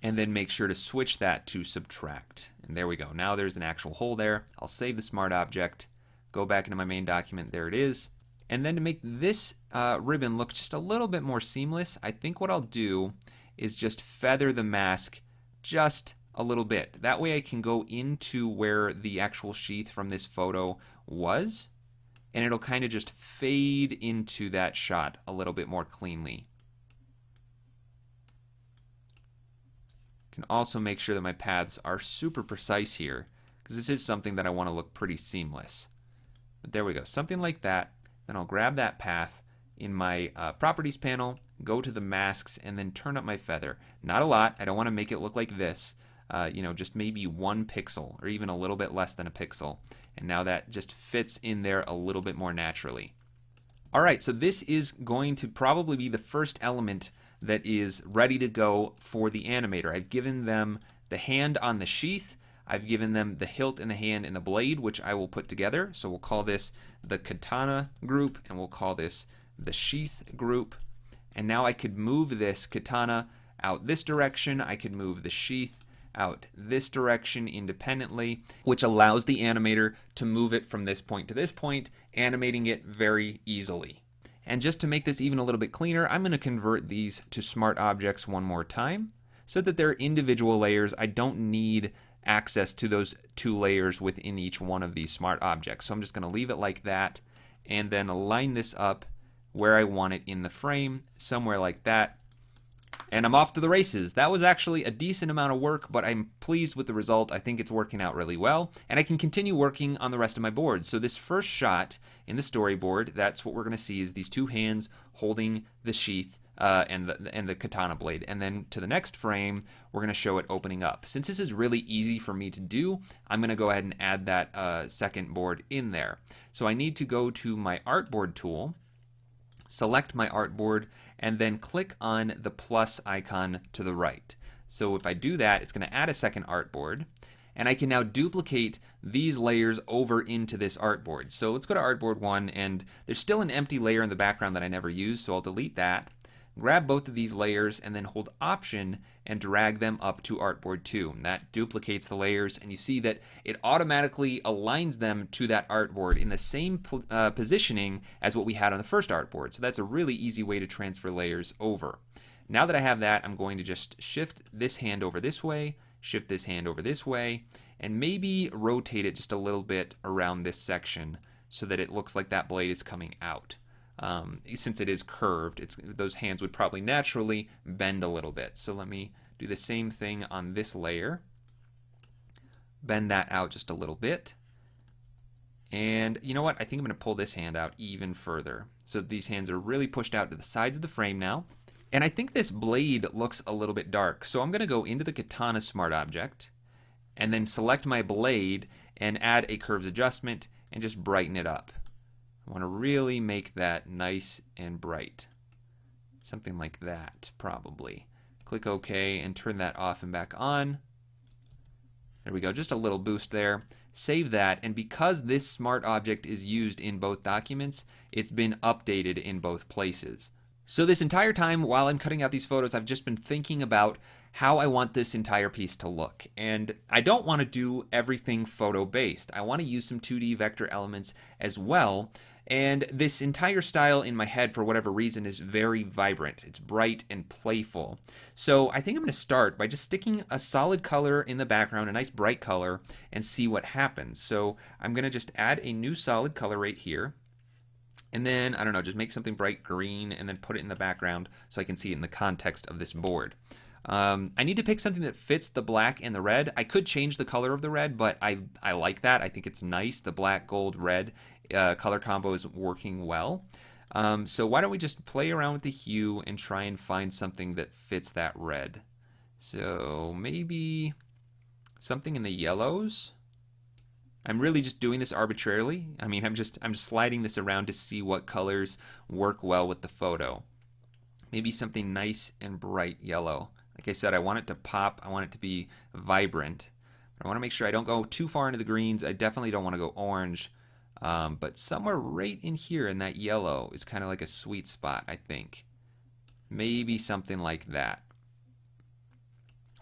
and then make sure to switch that to subtract. And there we go. Now there's an actual hole there. I'll save the smart object, go back into my main document, there it is. And then to make this ribbon look just a little bit more seamless, I think what I'll do is just feather the mask just a little bit. That way I can go into where the actual sheath from this photo was, and it'll kind of just fade into that shot a little bit more cleanly. Can also make sure that my paths are super precise here, because this is something that I want to look pretty seamless. But there we go, something like that. Then I'll grab that path in my properties panel, go to the masks, and then turn up my feather. Not a lot. I don't want to make it look like this. You know, just maybe 1 pixel or even a little bit less than a pixel. And now that just fits in there a little bit more naturally. Alright, so this is going to probably be the first element that is ready to go for the animator. I've given them the hand on the sheath. I've given them the hilt in the hand and the blade, which I will put together. So we'll call this the katana group, and we'll call this the sheath group. And now I could move this katana out this direction. I could move the sheath out this direction independently, which allows the animator to move it from this point to this point, animating it very easily. And just to make this even a little bit cleaner, I'm going to convert these to smart objects one more time so that they're individual layers. I don't need access to those two layers within each one of these smart objects. So I'm just going to leave it like that and then align this up where I want it in the frame, somewhere like that. And I'm off to the races. That was actually a decent amount of work, but I'm pleased with the result. I think it's working out really well, and I can continue working on the rest of my boards. So this first shot in the storyboard, that's what we're going to see, is these two hands holding the sheath and the katana blade. And then to the next frame, we're going to show it opening up. Since this is really easy for me to do, I'm going to go ahead and add that second board in there. So I need to go to my artboard tool, select my artboard, and then click on the plus icon to the right. So if I do that, it's going to add a second artboard, and I can now duplicate these layers over into this artboard. So let's go to artboard 1, and there's still an empty layer in the background that I never used, so I'll delete that. Grab both of these layers and then hold Option and drag them up to artboard 2. And that duplicates the layers, and you see that it automatically aligns them to that artboard in the same positioning as what we had on the first artboard. So that's a really easy way to transfer layers over. Now that I have that, I'm going to just shift this hand over this way, shift this hand over this way, and maybe rotate it just a little bit around this section so that it looks like that blade is coming out. Since it is curved, those hands would probably naturally bend a little bit. So let me do the same thing on this layer. Bend that out just a little bit. And you know what? I think I'm going to pull this hand out even further. So these hands are really pushed out to the sides of the frame now. And I think this blade looks a little bit dark. So I'm going to go into the Katana Smart Object and then select my blade and add a curves adjustment and just brighten it up. I want to really make that nice and bright. Something like that, probably. Click OK and turn that off and back on. There we go, just a little boost there. Save that, and because this smart object is used in both documents, it's been updated in both places. So this entire time while I'm cutting out these photos, I've just been thinking about how I want this entire piece to look. And I don't want to do everything photo-based. I want to use some 2D vector elements as well. And this entire style in my head, for whatever reason, is very vibrant. It's bright and playful. So I think I'm going to start by just sticking a solid color in the background, a nice bright color, and see what happens. So I'm going to just add a new solid color right here. And then, I don't know, just make something bright green and then put it in the background so I can see it in the context of this board. I need to pick something that fits the black and the red. I could change the color of the red, but I like that. I think it's nice. The black, gold, red color combo is working well. So why don't we just play around with the hue and try and find something that fits that red. So maybe something in the yellows. I'm really just doing this arbitrarily. I mean, I'm just sliding this around to see what colors work well with the photo. Maybe something nice and bright yellow. Like I said, I want it to pop. I want it to be vibrant. I want to make sure I don't go too far into the greens. I definitely don't want to go orange. But somewhere right in here in that yellow is kind of like a sweet spot, I think. Maybe something like that.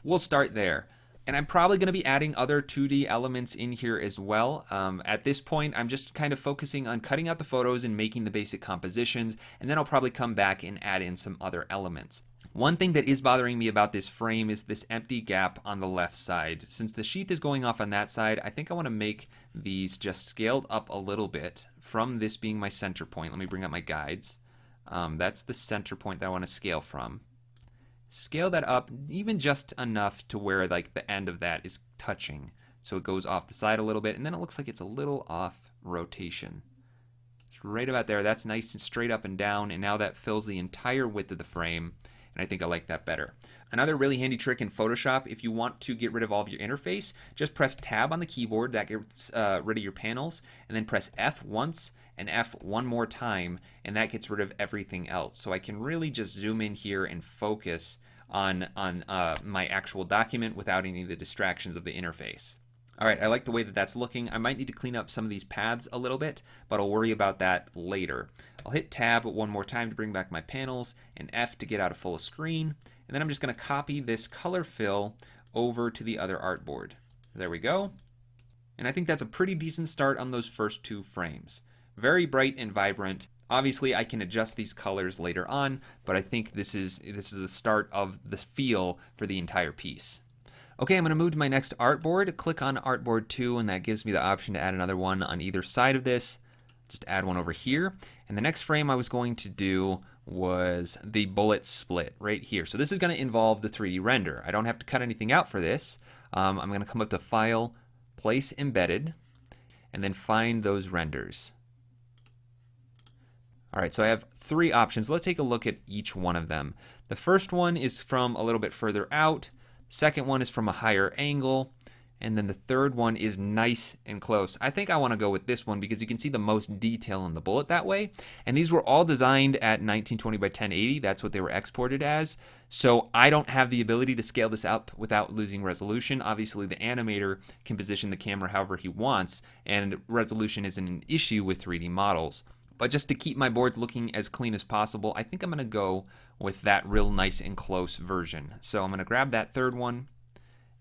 We'll start there. And I'm probably going to be adding other 2D elements in here as well. At this point, I'm just kind of focusing on cutting out the photos and making the basic compositions, and then I'll probably come back and add in some other elements. One thing that is bothering me about this frame is this empty gap on the left side. Since the sheath is going off on that side, I think I want to make these just scaled up a little bit from this being my center point. Let me bring up my guides. That's the center point that I want to scale from. Scale that up even just enough to where like the end of that is touching, so it goes off the side a little bit, and then it looks like it's a little off rotation. It's right about there. That's nice and straight up and down, and now that fills the entire width of the frame, and I think I like that better. Another really handy trick in Photoshop, if you want to get rid of all of your interface, just press Tab on the keyboard. That gets rid of your panels, and then press F once and F one more time, and that gets rid of everything else. So I can really just zoom in here and focus on my actual document without any of the distractions of the interface. Alright, I like the way that that's looking. I might need to clean up some of these paths a little bit, but I'll worry about that later. I'll hit Tab one more time to bring back my panels, and F to get out of full screen, and then I'm just going to copy this color fill over to the other artboard. There we go. And I think that's a pretty decent start on those first two frames. Very bright and vibrant. Obviously, I can adjust these colors later on, but I think this is the start of the feel for the entire piece. Okay, I'm going to move to my next artboard. Click on Artboard 2, and that gives me the option to add another one on either side of this. Just add one over here. And the next frame I was going to do was the bullet split right here. So this is going to involve the 3D render. I don't have to cut anything out for this. I'm going to come up to File, Place Embedded, and then find those renders. Alright, so I have three options. Let's take a look at each one of them. The first one is from a little bit further out. Second one is from a higher angle. And then the third one is nice and close. I think I want to go with this one because you can see the most detail in the bullet that way. And these were all designed at 1920 by 1080. That's what they were exported as. So I don't have the ability to scale this up without losing resolution. Obviously, the animator can position the camera however he wants, and resolution isn't an issue with 3D models. But just to keep my boards looking as clean as possible, I think I'm going to go with that real nice and close version. So I'm going to grab that third one.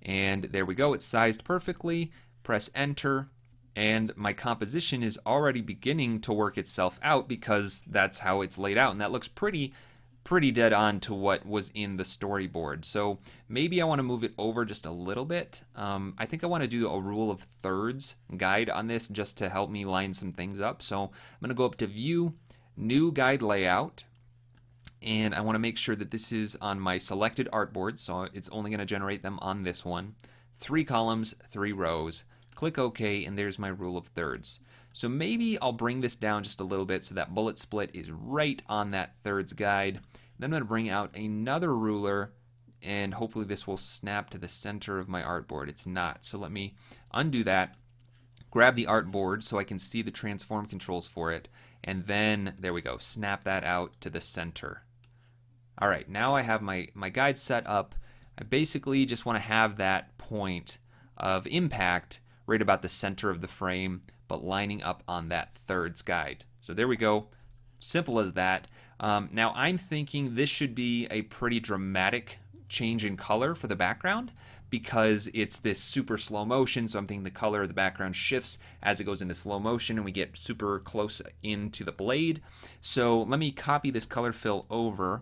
And there we go, it's sized perfectly. Press enter, and my composition is already beginning to work itself out because that's how it's laid out, and that looks pretty dead on to what was in the storyboard. So maybe I want to move it over just a little bit. I think I want to do a rule of thirds guide on this just to help me line some things up. So I'm going to go up to View, New Guide Layout. And I want to make sure that this is on my selected artboard, so it's only going to generate them on this one. 3 columns, 3 rows. Click OK, and there's my rule of thirds. So maybe I'll bring this down just a little bit so that bullet split is right on that thirds guide. Then I'm going to bring out another ruler, and hopefully this will snap to the center of my artboard. It's not, so let me undo that. Grab the artboard so I can see the transform controls for it, and then, there we go, snap that out to the center. Alright, now I have my guide set up. I basically just want to have that point of impact right about the center of the frame, but lining up on that thirds guide. So there we go. Simple as that. Now I'm thinking this should be a pretty dramatic change in color for the background because it's this super slow motion, so I'm thinking the color of the background shifts as it goes into slow motion and we get super close into the blade. So let me copy this color fill over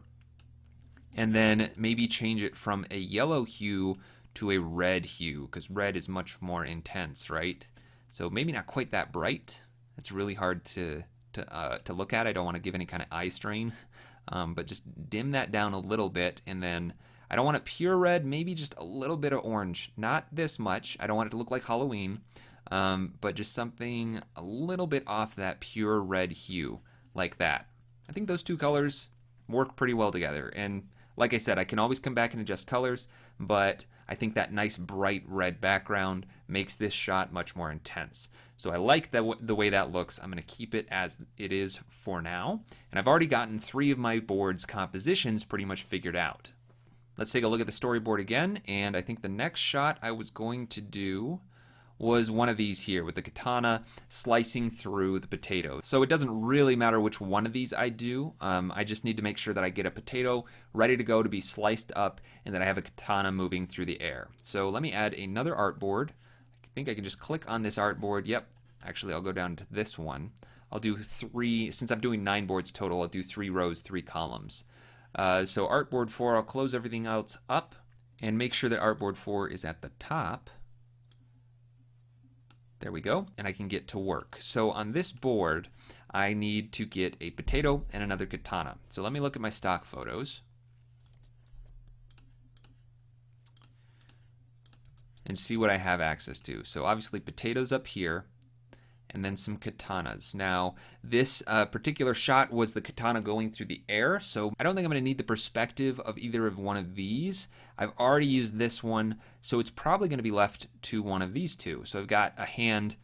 and then maybe change it from a yellow hue to a red hue, because red is much more intense, right? So maybe not quite that bright. It's really hard to look at. I don't want to give any kind of eye strain, but just dim that down a little bit, and then I don't want it pure red, maybe just a little bit of orange. Not this much. I don't want it to look like Halloween, but just something a little bit off that pure red hue, like that. I think those two colors work pretty well together, and like I said, I can always come back and adjust colors, but I think that nice bright red background makes this shot much more intense. So I like the way that looks. I'm going to keep it as it is for now. And I've already gotten 3 of my board's compositions pretty much figured out. Let's take a look at the storyboard again, and I think the next shot I was going to do was one of these here with the katana slicing through the potato. So it doesn't really matter which one of these I do. I just need to make sure that I get a potato ready to go to be sliced up and that I have a katana moving through the air. So let me add another artboard. I think I can just click on this artboard. Yep, actually I'll go down to this one. I'll do 3, since I'm doing 9 boards total, I'll do 3 rows, 3 columns. So artboard 4, I'll close everything else up and make sure that artboard 4 is at the top. There we go, and I can get to work. So on this board, I need to get a potato and another katana. So let me look at my stock photos and see what I have access to. So obviously potatoes up here, and then some katanas. Now, this particular shot was the katana going through the air, so I don't think I'm going to need the perspective of either of one of these. I've already used this one, so it's probably going to be left to one of these two. So I've got a hand,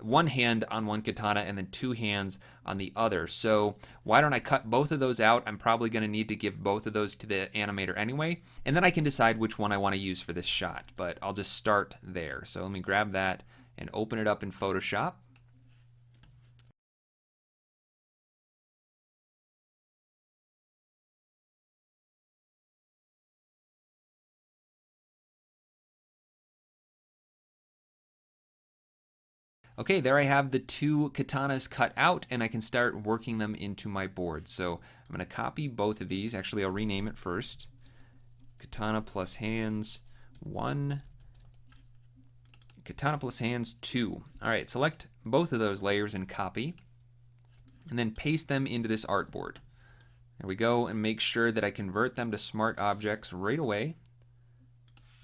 one hand on one katana and then 2 hands on the other. So why don't I cut both of those out? I'm probably going to need to give both of those to the animator anyway, and then I can decide which one I want to use for this shot, but I'll just start there. So let me grab that and open it up in Photoshop. Okay, there I have the two katanas cut out, and I can start working them into my board. So I'm going to copy both of these. Actually, I'll rename it first. Katana plus hands 1, katana plus hands 2. Alright, select both of those layers and copy, and then paste them into this artboard. There we go, and make sure that I convert them to smart objects right away,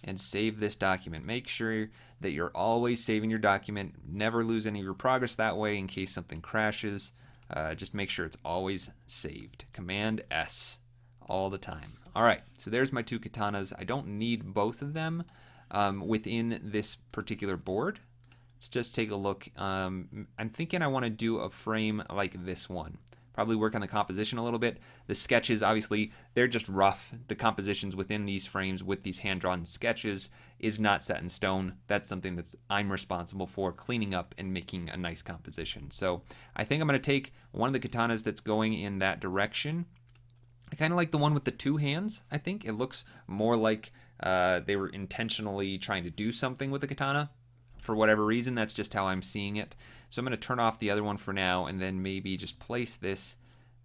and save this document. Make sure that you're always saving your document. Never lose any of your progress that way in case something crashes. Just make sure it's always saved. Command S all the time. Alright, so there's my two katanas. I don't need both of them within this particular board. Let's just take a look. I'm thinking I want to do a frame like this one. Probably work on the composition a little bit. The sketches, obviously, they're just rough. The compositions within these frames with these hand-drawn sketches is not set in stone. That's something that I'm responsible for cleaning up and making a nice composition. So I think I'm going to take one of the katanas that's going in that direction. I kind of like the one with the two hands, I think. It looks more like they were intentionally trying to do something with the katana. For whatever reason, that's just how I'm seeing it. So I'm going to turn off the other one for now, and then maybe just place this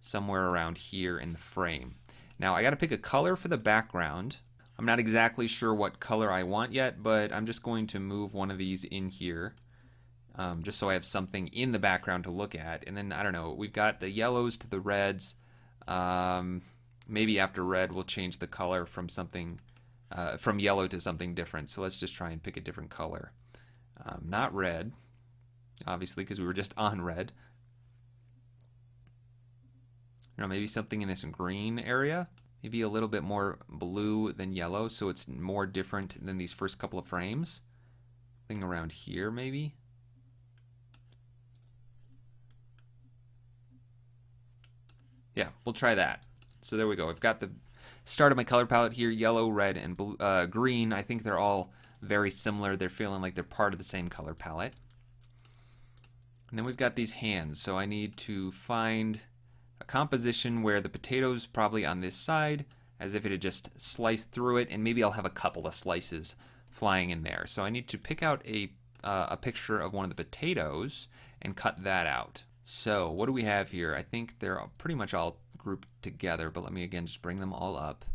somewhere around here in the frame. Now I got to pick a color for the background. I'm not exactly sure what color I want yet, but I'm just going to move one of these in here, just so I have something in the background to look at. And then, I don't know, we've got the yellows to the reds. Maybe after red we'll change the color from something from yellow to something different. So let's just try and pick a different color. Not red, obviously, because we were just on red. Maybe something in this green area. Maybe a little bit more blue than yellow, so it's more different than these first couple of frames. Thing around here, maybe. Yeah, we'll try that. So there we go. I've got the start of my color palette here, yellow, red, and blue, green. I think they're all very similar. They're feeling like they're part of the same color palette. And then we've got these hands. So I need to find a composition where the potato's probably on this side, as if it had just sliced through it, and maybe I'll have a couple of slices flying in there. So I need to pick out a picture of one of the potatoes and cut that out. So what do we have here? I think they're pretty much all grouped together, but let me again just bring them all up.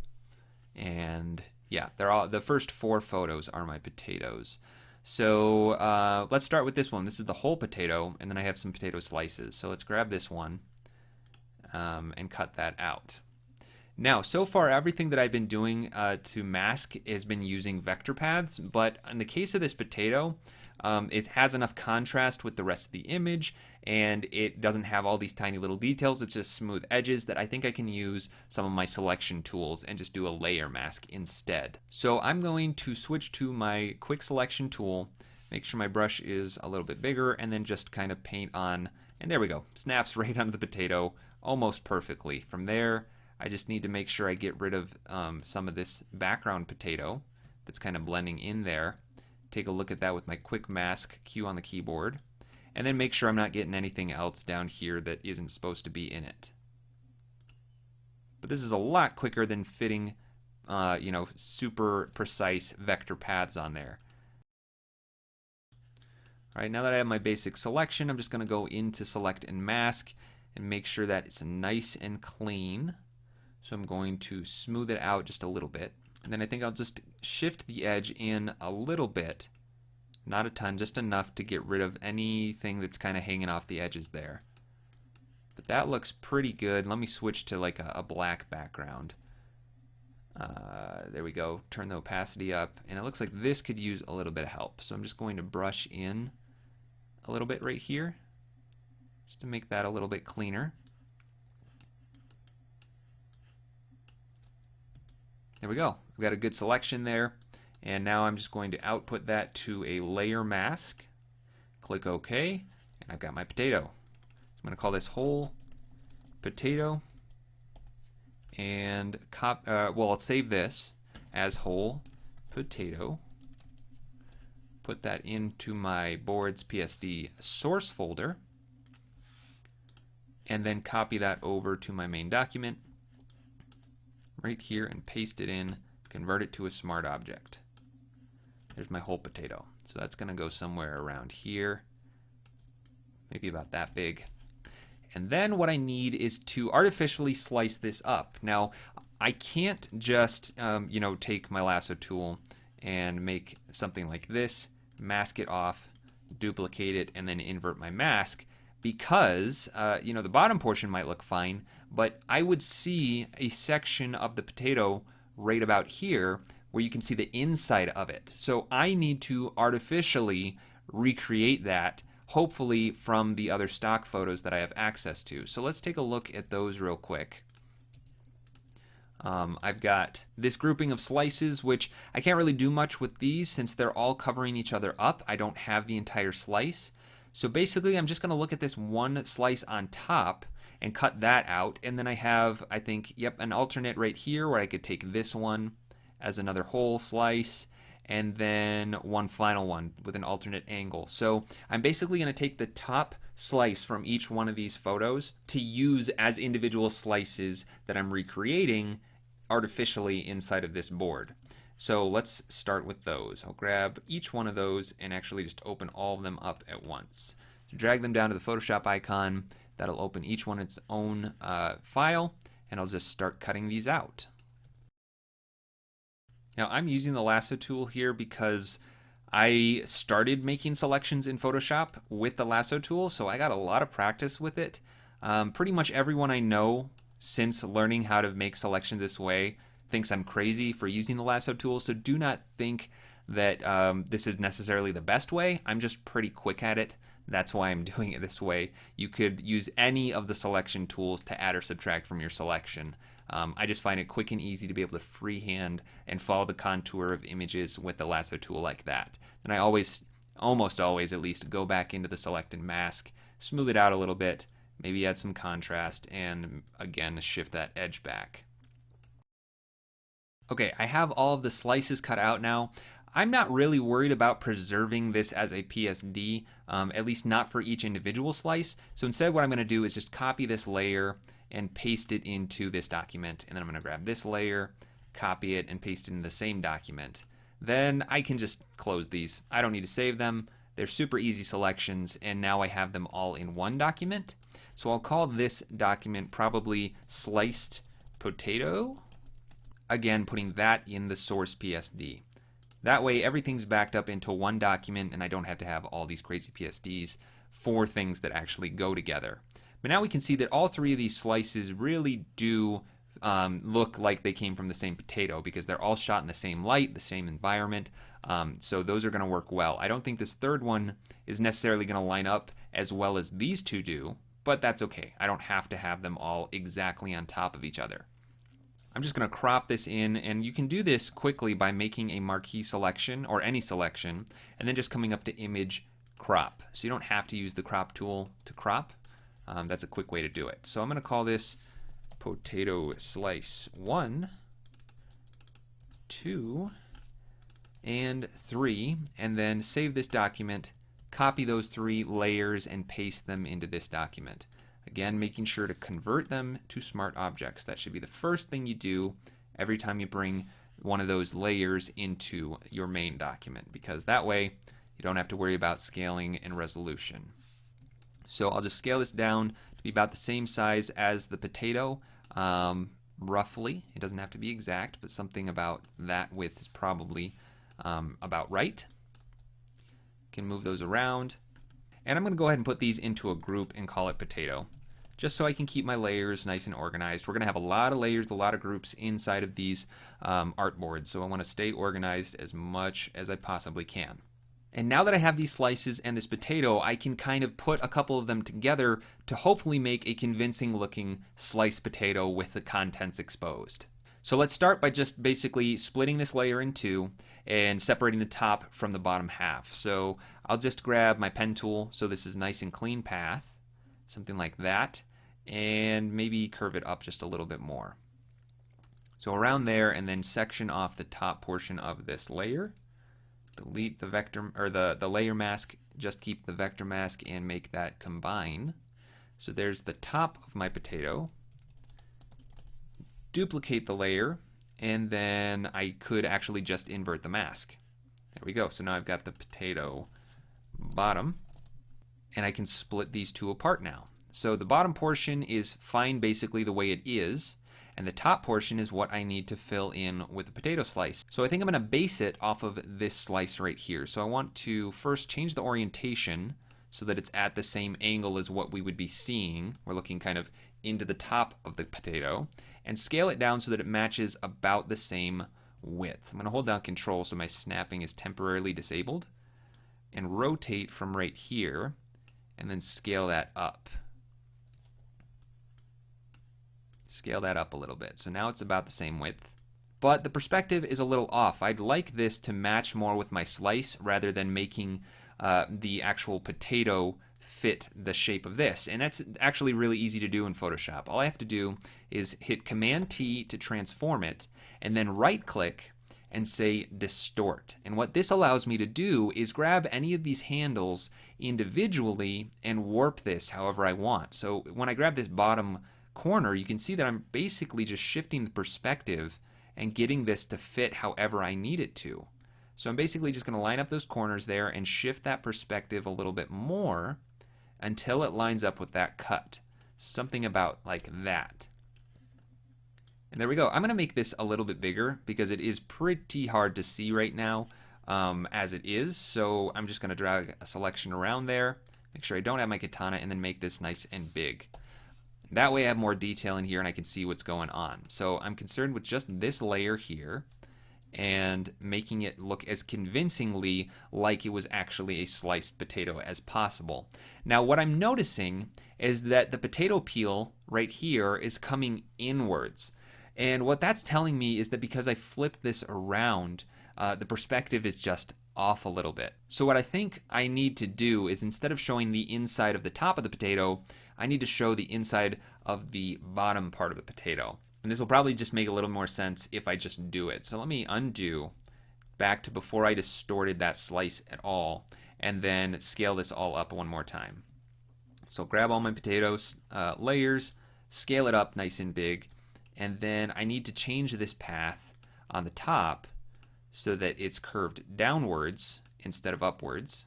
And yeah, they're all, the first 4 photos are my potatoes. So let's start with this one. This is the whole potato, and then I have some potato slices. So let's grab this one and cut that out. Now, so far, everything that I've been doing to mask has been using vector paths, but in the case of this potato, it has enough contrast with the rest of the image, and it doesn't have all these tiny little details. It's just smooth edges that I think I can use some of my selection tools and just do a layer mask instead. So I'm going to switch to my quick selection tool, make sure my brush is a little bit bigger, and then just kind of paint on, and there we go. Snaps right onto the potato almost perfectly. From there, I just need to make sure I get rid of some of this background potato that's kind of blending in there. Take a look at that with my quick mask cue on the keyboard, and then make sure I'm not getting anything else down here that isn't supposed to be in it. But this is a lot quicker than fitting you know, super precise vector paths on there. Alright, now that I have my basic selection, I'm just going to go into select and mask and make sure that it's nice and clean. So I'm going to smooth it out just a little bit. And then I think I'll just shift the edge in a little bit. Not a ton, just enough to get rid of anything that's kind of hanging off the edges there. But that looks pretty good. Let me switch to like a black background. There we go. Turn the opacity up. And it looks like this could use a little bit of help. So I'm just going to brush in a little bit right here, just to make that a little bit cleaner. There we go. We've got a good selection there. And now I'm just going to output that to a layer mask. Click OK, and I've got my potato. So I'm going to call this whole potato, and well, I'll save this as whole potato. Put that into my board's PSD source folder, and then copy that over to my main document right here and paste it in, convert it to a smart object. There's my whole potato. So that's going to go somewhere around here. maybe about that big. And then what I need is to artificially slice this up. Now, I can't just, take my lasso tool and make something like this, mask it off, duplicate it, and then invert my mask, because, the bottom portion might look fine, but I would see a section of the potato right about here where you can see the inside of it. So I need to artificially recreate that, hopefully from the other stock photos that I have access to. So let's take a look at those real quick. I've got this grouping of slices, which I can't really do much with these since they're all covering each other up. I don't have the entire slice. So basically I'm just going to look at this one slice on top and cut that out, and then I have, I think, an alternate right here where I could take this one as another whole slice, and then one final one with an alternate angle. So I'm basically going to take the top slice from each one of these photos to use as individual slices that I'm recreating artificially inside of this board. So let's start with those. I'll grab each one of those and actually just open all of them up at once. So drag them down to the Photoshop icon. That'll open each one its own file, and I'll just start cutting these out. Now I'm using the lasso tool here because I started making selections in Photoshop with the lasso tool, so I got a lot of practice with it. Pretty much everyone I know since learning how to make selections this way thinks I'm crazy for using the lasso tool, so do not think that this is necessarily the best way. I'm just pretty quick at it. That's why I'm doing it this way. You could use any of the selection tools to add or subtract from your selection. I just find it quick and easy to be able to freehand and follow the contour of images with the lasso tool like that. And I almost always at least, go back into the select and mask, smooth it out a little bit, maybe add some contrast, and again shift that edge back. Okay, I have all of the slices cut out now. I'm not really worried about preserving this as a PSD, at least not for each individual slice. So instead what I'm going to do is just copy this layer and paste it into this document. And then I'm going to grab this layer, copy it, and paste it in the same document. Then I can just close these. I don't need to save them. They're super easy selections, and now I have them all in one document. So I'll call this document probably Sliced Potato. Again, putting that in the source PSD. That way everything's backed up into one document and I don't have to have all these crazy PSDs for things that actually go together. But now we can see that all three of these slices really do look like they came from the same potato because they're all shot in the same light, the same environment, so those are going to work well. I don't think this third one is necessarily going to line up as well as these two do, but that's okay. I don't have to have them all exactly on top of each other. I'm just going to crop this in, and you can do this quickly by making a marquee selection or any selection and then just coming up to Image, Crop. So you don't have to use the crop tool to crop. That's a quick way to do it. So I'm going to call this Potato Slice 1, 2, and 3, and then save this document, copy those 3 layers, and paste them into this document. Again, making sure to convert them to smart objects. That should be the first thing you do every time you bring one of those layers into your main document, because that way you don't have to worry about scaling and resolution. So I'll just scale this down to be about the same size as the potato, roughly. It doesn't have to be exact, but something about that width is probably about right. Can move those around. And I'm going to go ahead and put these into a group and call it potato, just so I can keep my layers nice and organized. We're going to have a lot of layers, a lot of groups inside of these artboards, so I want to stay organized as much as I possibly can. And now that I have these slices and this potato, I can kind of put a couple of them together to hopefully make a convincing looking sliced potato with the contents exposed. So let's start by just basically splitting this layer in two and separating the top from the bottom half. So I'll just grab my pen tool so this is nice and clean path, something like that, and maybe curve it up just a little bit more. So around there, and then section off the top portion of this layer. Delete the vector or the layer mask, just keep the vector mask and make that combine. So there's the top of my potato. Duplicate the layer, and then I could actually just invert the mask. There we go. So now I've got the potato bottom. and I can split these two apart now. So the bottom portion is fine basically the way it is, and the top portion is what I need to fill in with a potato slice. So I think I'm going to base it off of this slice right here. So I want to first change the orientation so that it's at the same angle as what we would be seeing. We're looking kind of into the top of the potato, and scale it down so that it matches about the same width. I'm going to hold down Control so my snapping is temporarily disabled, and rotate from right here, and then scale that up. Scale that up a little bit. So now it's about the same width. But the perspective is a little off. I'd like this to match more with my slice rather than making the actual potato fit the shape of this. And that's actually really easy to do in Photoshop. All I have to do is hit Command T to transform it, and then right click and say Distort. And what this allows me to do is grab any of these handles individually and warp this however I want. So when I grab this bottom corner, you can see that I'm basically just shifting the perspective and getting this to fit however I need it to. So I'm basically just going to line up those corners there and shift that perspective a little bit more until it lines up with that cut. Something about like that. And there we go. I'm going to make this a little bit bigger because it is pretty hard to see right now as it is. So I'm just going to drag a selection around there, make sure I don't have my katana, and then make this nice and big. That way I have more detail in here and I can see what's going on. So I'm concerned with just this layer here and making it look as convincingly like it was actually a sliced potato as possible. Now what I'm noticing is that the potato peel right here is coming inwards. And what that's telling me is that because I flipped this around, the perspective is just off a little bit. So what I think I need to do is, instead of showing the inside of the top of the potato, I need to show the inside of the bottom part of the potato. And this will probably just make a little more sense if I just do it. So let me undo back to before I distorted that slice at all, and then scale this all up one more time. So grab all my potatoes layers, scale it up nice and big, and then I need to change this path on the top so that it's curved downwards instead of upwards.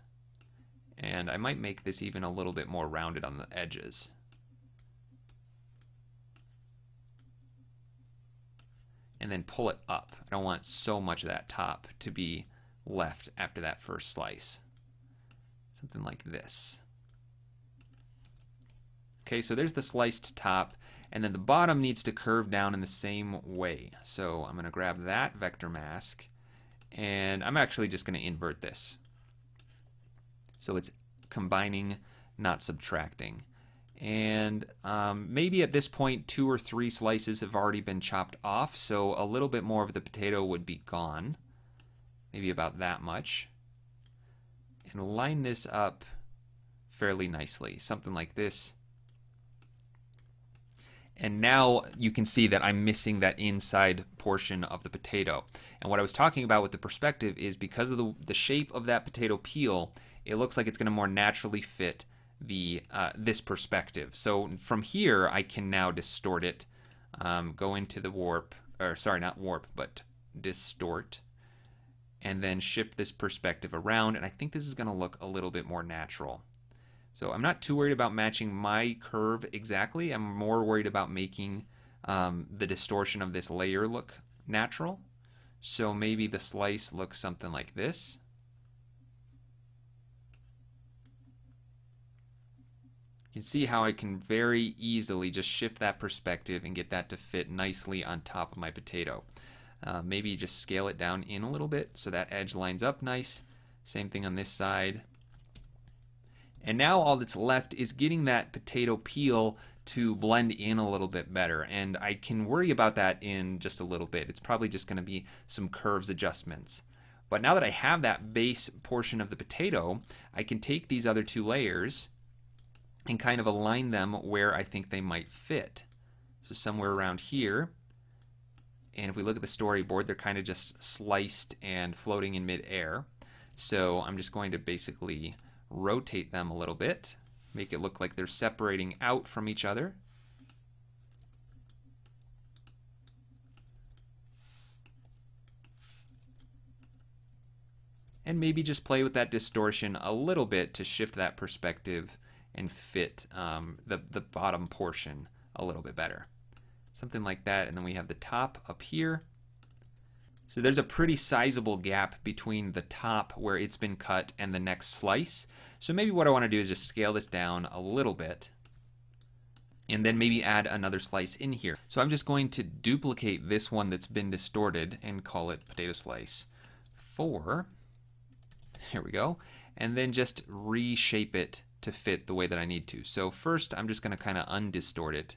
And I might make this even a little bit more rounded on the edges. And then pull it up. I don't want so much of that top to be left after that first slice. Something like this. Okay, so there's the sliced top, and then the bottom needs to curve down in the same way. So I'm going to grab that vector mask, and I'm actually just going to invert this. So it's combining, not subtracting. And maybe at this point 2 or 3 slices have already been chopped off, so a little bit more of the potato would be gone. Maybe about that much. And line this up fairly nicely, something like this. And now you can see that I'm missing that inside portion of the potato. And what I was talking about with the perspective is because of the shape of that potato peel, it looks like it's going to more naturally fit the this perspective. So from here I can now distort it, go into the warp, or sorry, not warp, but distort, and then shift this perspective around, and I think this is going to look a little bit more natural. So I'm not too worried about matching my curve exactly. I'm more worried about making the distortion of this layer look natural. So maybe the slice looks something like this. You can see how I can very easily just shift that perspective and get that to fit nicely on top of my potato. Maybe just scale it down in a little bit so that edge lines up nice. Same thing on this side. And now all that's left is getting that potato peel to blend in a little bit better. And I can worry about that in just a little bit. It's probably just going to be some curves adjustments. But now that I have that base portion of the potato, I can take these other 2 layers and kind of align them where I think they might fit. So somewhere around here. And if we look at the storyboard, they're kind of just sliced and floating in mid-air. So I'm just going to basically rotate them a little bit, make it look like they're separating out from each other. and maybe just play with that distortion a little bit to shift that perspective and fit the bottom portion a little bit better. Something like that, and then we have the top up here. So there's a pretty sizable gap between the top where it's been cut and the next slice. So maybe what I want to do is just scale this down a little bit and then maybe add another slice in here. So I'm just going to duplicate this one that's been distorted and call it potato slice 4. Here we go. And then just reshape it to fit the way that I need to. So first I'm just going to kind of undistort it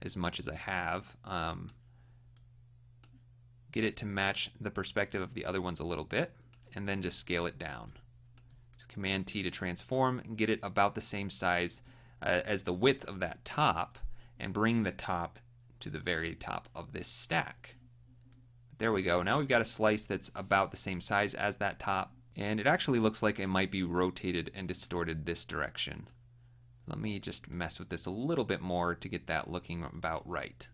as much as I have. Get it to match the perspective of the other ones a little bit, and then just scale it down. So Command T to transform and get it about the same size as the width of that top, and bring the top to the very top of this stack. There we go. Now we've got a slice that's about the same size as that top, and it actually looks like it might be rotated and distorted this direction. Let me just mess with this a little bit more to get that looking about right.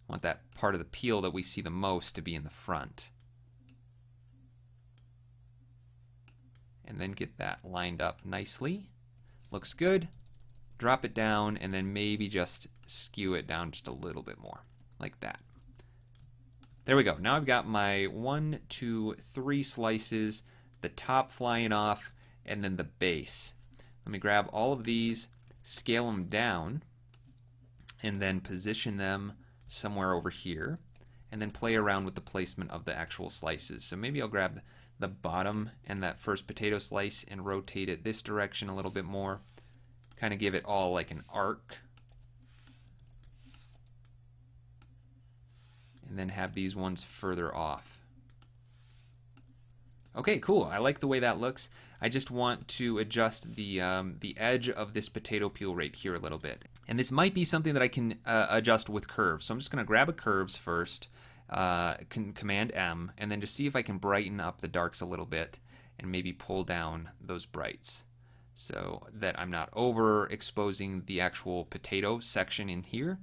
I want that part of the peel that we see the most to be in the front. And then get that lined up nicely. Looks good. Drop it down and then maybe just skew it down just a little bit more, like that. There we go. Now I've got my 1, 2, 3 slices, the top flying off, and then the base. Let me grab all of these, scale them down, and then position them somewhere over here, and then play around with the placement of the actual slices. So maybe I'll grab the bottom and that first potato slice and rotate it this direction a little bit more, kind of give it all like an arc, and then have these ones further off. Okay, cool. I like the way that looks. I just want to adjust the edge of this potato peel right here a little bit. And this might be something that I can adjust with curves. So I'm just going to grab a curves first, Command M, and then just see if I can brighten up the darks a little bit and maybe pull down those brights so that I'm not overexposing the actual potato section in here.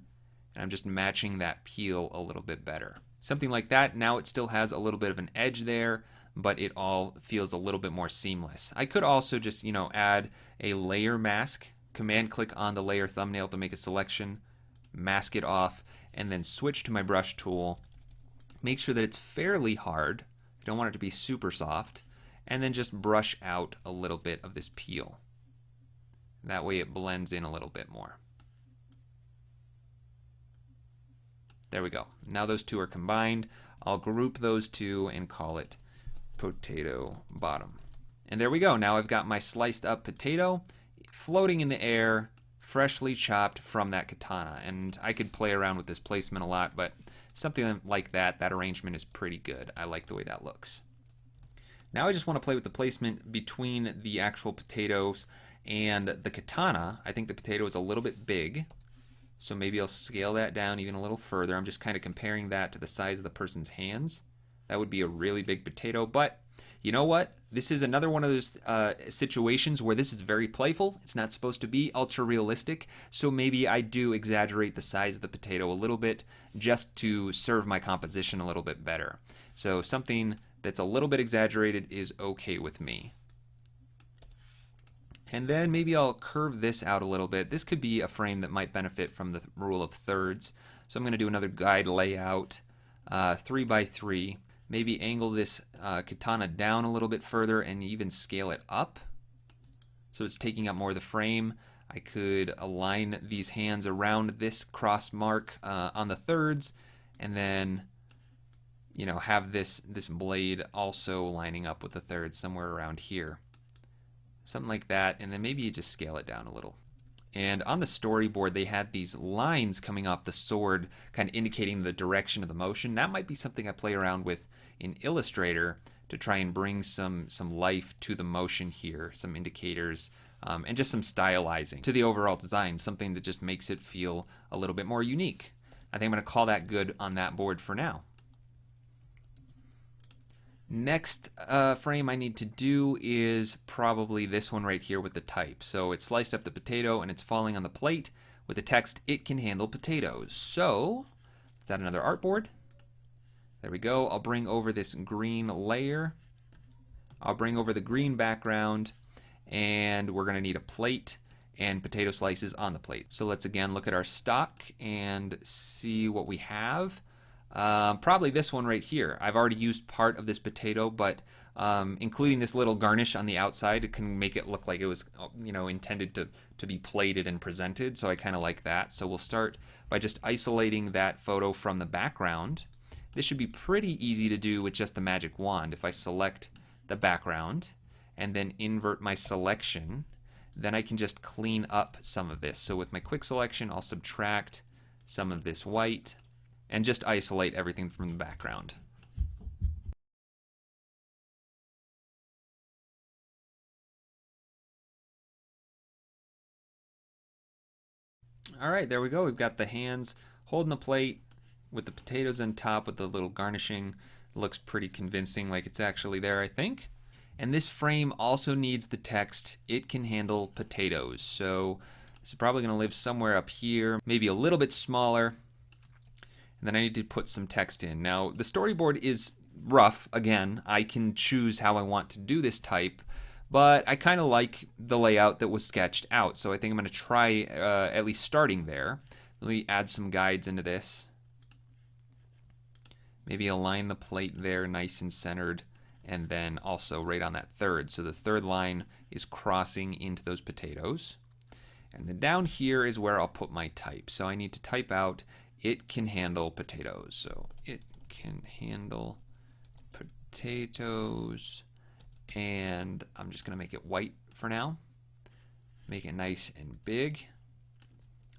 And I'm just matching that peel a little bit better. Something like that. Now it still has a little bit of an edge there, but it all feels a little bit more seamless. I could also just, add a layer mask. Command click on the layer thumbnail to make a selection, mask it off, and then switch to my brush tool. Make sure that it's fairly hard. I don't want it to be super soft. And then just brush out a little bit of this peel. That way it blends in a little bit more. There we go. Now those two are combined. I'll group those two and call it potato bottom. And there we go. Now I've got my sliced up potato floating in the air, freshly chopped from that katana. And I could play around with this placement a lot, but something like that arrangement is pretty good. I like the way that looks. Now I just want to play with the placement between the actual potatoes and the katana. I think the potato is a little bit big, so maybe I'll scale that down even a little further. I'm just kind of comparing that to the size of the person's hands. That would be a really big potato, but you know what? This is another one of those situations where this is very playful. It's not supposed to be ultra realistic, so maybe I do exaggerate the size of the potato a little bit just to serve my composition a little bit better. So something that's a little bit exaggerated is okay with me. And then maybe I'll curve this out a little bit. This could be a frame that might benefit from the rule of thirds. So I'm going to do another guide layout, 3 by 3. Maybe angle this katana down a little bit further and even scale it up so it's taking up more of the frame. I could align these hands around this cross mark on the thirds, and then have this blade also lining up with the thirds somewhere around here. Something like that, and then maybe you just scale it down a little. And on the storyboard they had these lines coming off the sword kind of indicating the direction of the motion. That might be something I play around with in Illustrator to try and bring some life to the motion here, some indicators, and just some stylizing to the overall design, something that just makes it feel a little bit more unique. I think I'm going to call that good on that board for now. Next frame I need to do is probably this one right here with the type. So it sliced up the potato and it's falling on the plate with the text, "It can handle potatoes." So let's add another artboard. There we go. I'll bring over this green layer I'll bring over the green background, and we're going to need a plate and potato slices on the plate. So let's again look at our stock and see what we have. Probably this one right here. I've already used part of this potato, but including this little garnish on the outside, it can make it look like it was, intended to be plated and presented. So I kind of like that. So we'll start by just isolating that photo from the background. This should be pretty easy to do with just the magic wand. If I select the background and then invert my selection, then I can just clean up some of this. So with my quick selection, I'll subtract some of this white and just isolate everything from the background. Alright, there we go. We've got the hands holding the plate with the potatoes on top with the little garnishing. It looks pretty convincing, like it's actually there, I think. And this frame also needs the text, "It can handle potatoes." So this is probably going to live somewhere up here, maybe a little bit smaller. And then I need to put some text in. Now, the storyboard is rough. Again, I can choose how I want to do this type, but I kind of like the layout that was sketched out. So I think I'm going to try at least starting there. Let me add some guides into this. Maybe align the plate there nice and centered, and then also right on that third. So the third line is crossing into those potatoes. And then down here is where I'll put my type. So I need to type out, "It can handle potatoes." So it can handle potatoes. And I'm just going to make it white for now. Make it nice and big.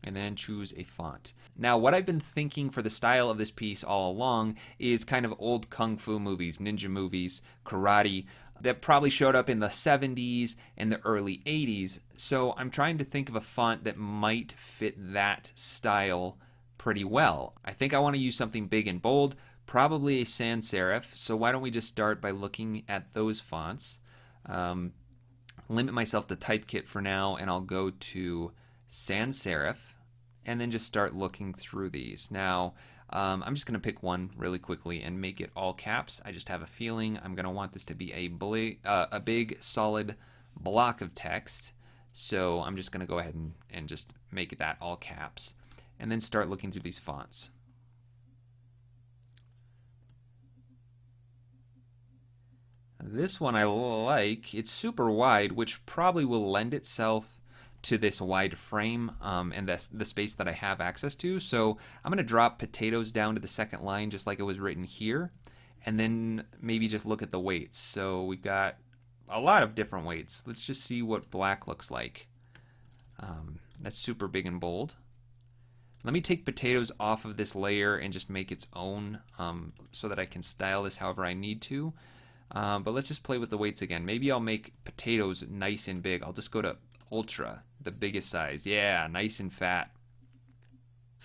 And then choose a font. Now, what I've been thinking for the style of this piece all along is kind of old kung fu movies, ninja movies, karate, that probably showed up in the 70s and the early 80s. So I'm trying to think of a font that might fit that style pretty well. I think I want to use something big and bold, probably a sans serif. So why don't we just start by looking at those fonts. Limit myself to Typekit for now, and I'll go to sans serif, and then just start looking through these. Now, I'm just going to pick one really quickly and make it all caps. I just have a feeling I'm going to want this to be a big, solid block of text. So I'm just going to go ahead and just make that all caps, and then start looking through these fonts. This one I like. It's super wide, which probably will lend itself to this wide frame and the space that I have access to. So I'm going to drop potatoes down to the second line just like it was written here, and then maybe just look at the weights. So we've got a lot of different weights. Let's just see what black looks like. That's super big and bold. Let me take potatoes off of this layer and just make its own so that I can style this however I need to. But let's just play with the weights again. Maybe I'll make potatoes nice and big. I'll just go to Ultra, the biggest size. Yeah, nice and fat.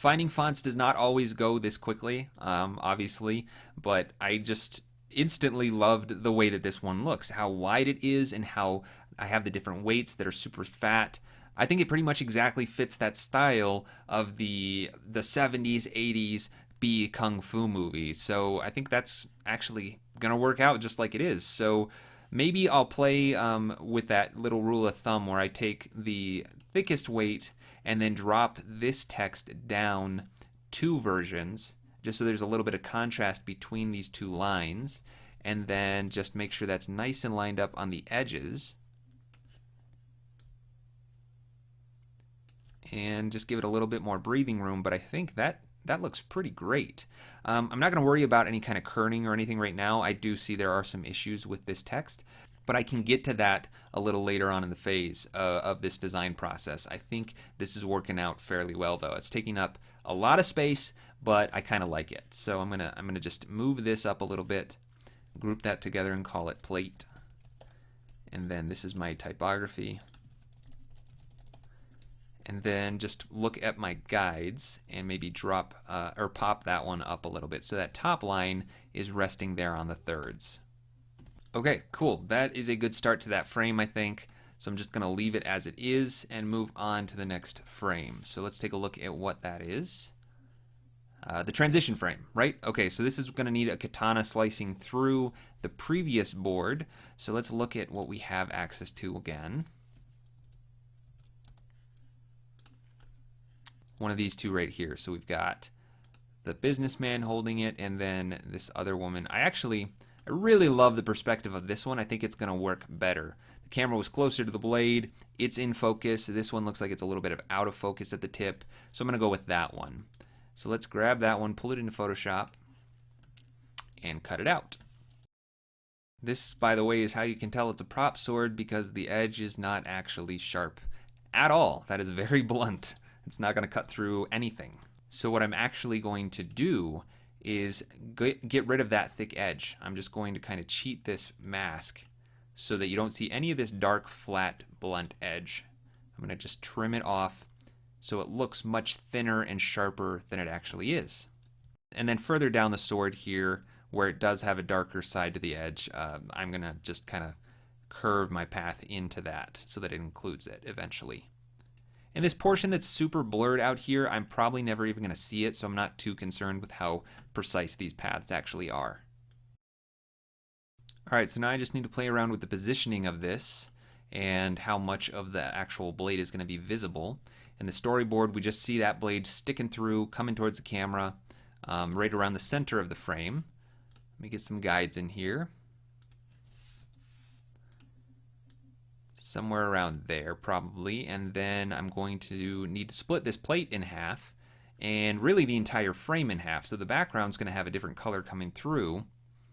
Finding fonts does not always go this quickly, obviously, but I just instantly loved the way that this one looks. How wide it is and how I have the different weights that are super fat. I think it pretty much exactly fits that style of the 70s, 80s B kung fu movies. So I think that's actually going to work out just like it is. So maybe I'll play with that little rule of thumb where I take the thickest weight and then drop this text down 2 versions, just so there's a little bit of contrast between these 2 lines, and then just make sure that's nice and lined up on the edges, and just give it a little bit more breathing room. But I think that looks pretty great. I'm not going to worry about any kind of kerning or anything right now. I do see there are some issues with this text, but I can get to that a little later on in the phase of this design process. I think this is working out fairly well, though. It's taking up a lot of space, but I kind of like it. So I'm gonna just move this up a little bit, group that together, and call it plate. And then this is my typography. And then just look at my guides and maybe drop or pop that one up a little bit so that top line is resting there on the thirds. Okay, cool. That is a good start to that frame, I think. So I'm just going to leave it as it is and move on to the next frame. So let's take a look at what that is. the transition frame, right? Okay, so this is going to need a katana slicing through the previous board. So let's look at what we have access to again. One of these two right here. So we've got the businessman holding it, and then this other woman. I really love the perspective of this one. I think it's going to work better. The camera was closer to the blade. It's in focus. This one looks like it's a little bit of out of focus at the tip. So I'm going to go with that one. So let's grab that one, pull it into Photoshop, and cut it out. This, by the way, is how you can tell it's a prop sword, because the edge is not actually sharp at all. That is very blunt. It's not going to cut through anything. So what I'm actually going to do is get rid of that thick edge. I'm just going to kind of cheat this mask so that you don't see any of this dark, flat, blunt edge. I'm going to just trim it off so it looks much thinner and sharper than it actually is. And then further down the sword here, where it does have a darker side to the edge, I'm going to just kind of curve my path into that so that it includes it eventually. And this portion that's super blurred out here, I'm probably never even going to see it, so I'm not too concerned with how precise these paths actually are. Alright, so now I just need to play around with the positioning of this and how much of the actual blade is going to be visible. In the storyboard, we just see that blade sticking through, coming towards the camera, right around the center of the frame. Let me get some guides in here. Somewhere around there, probably. And then I'm going to need to split this plate in half, and really the entire frame in half. So the background's going to have a different color coming through.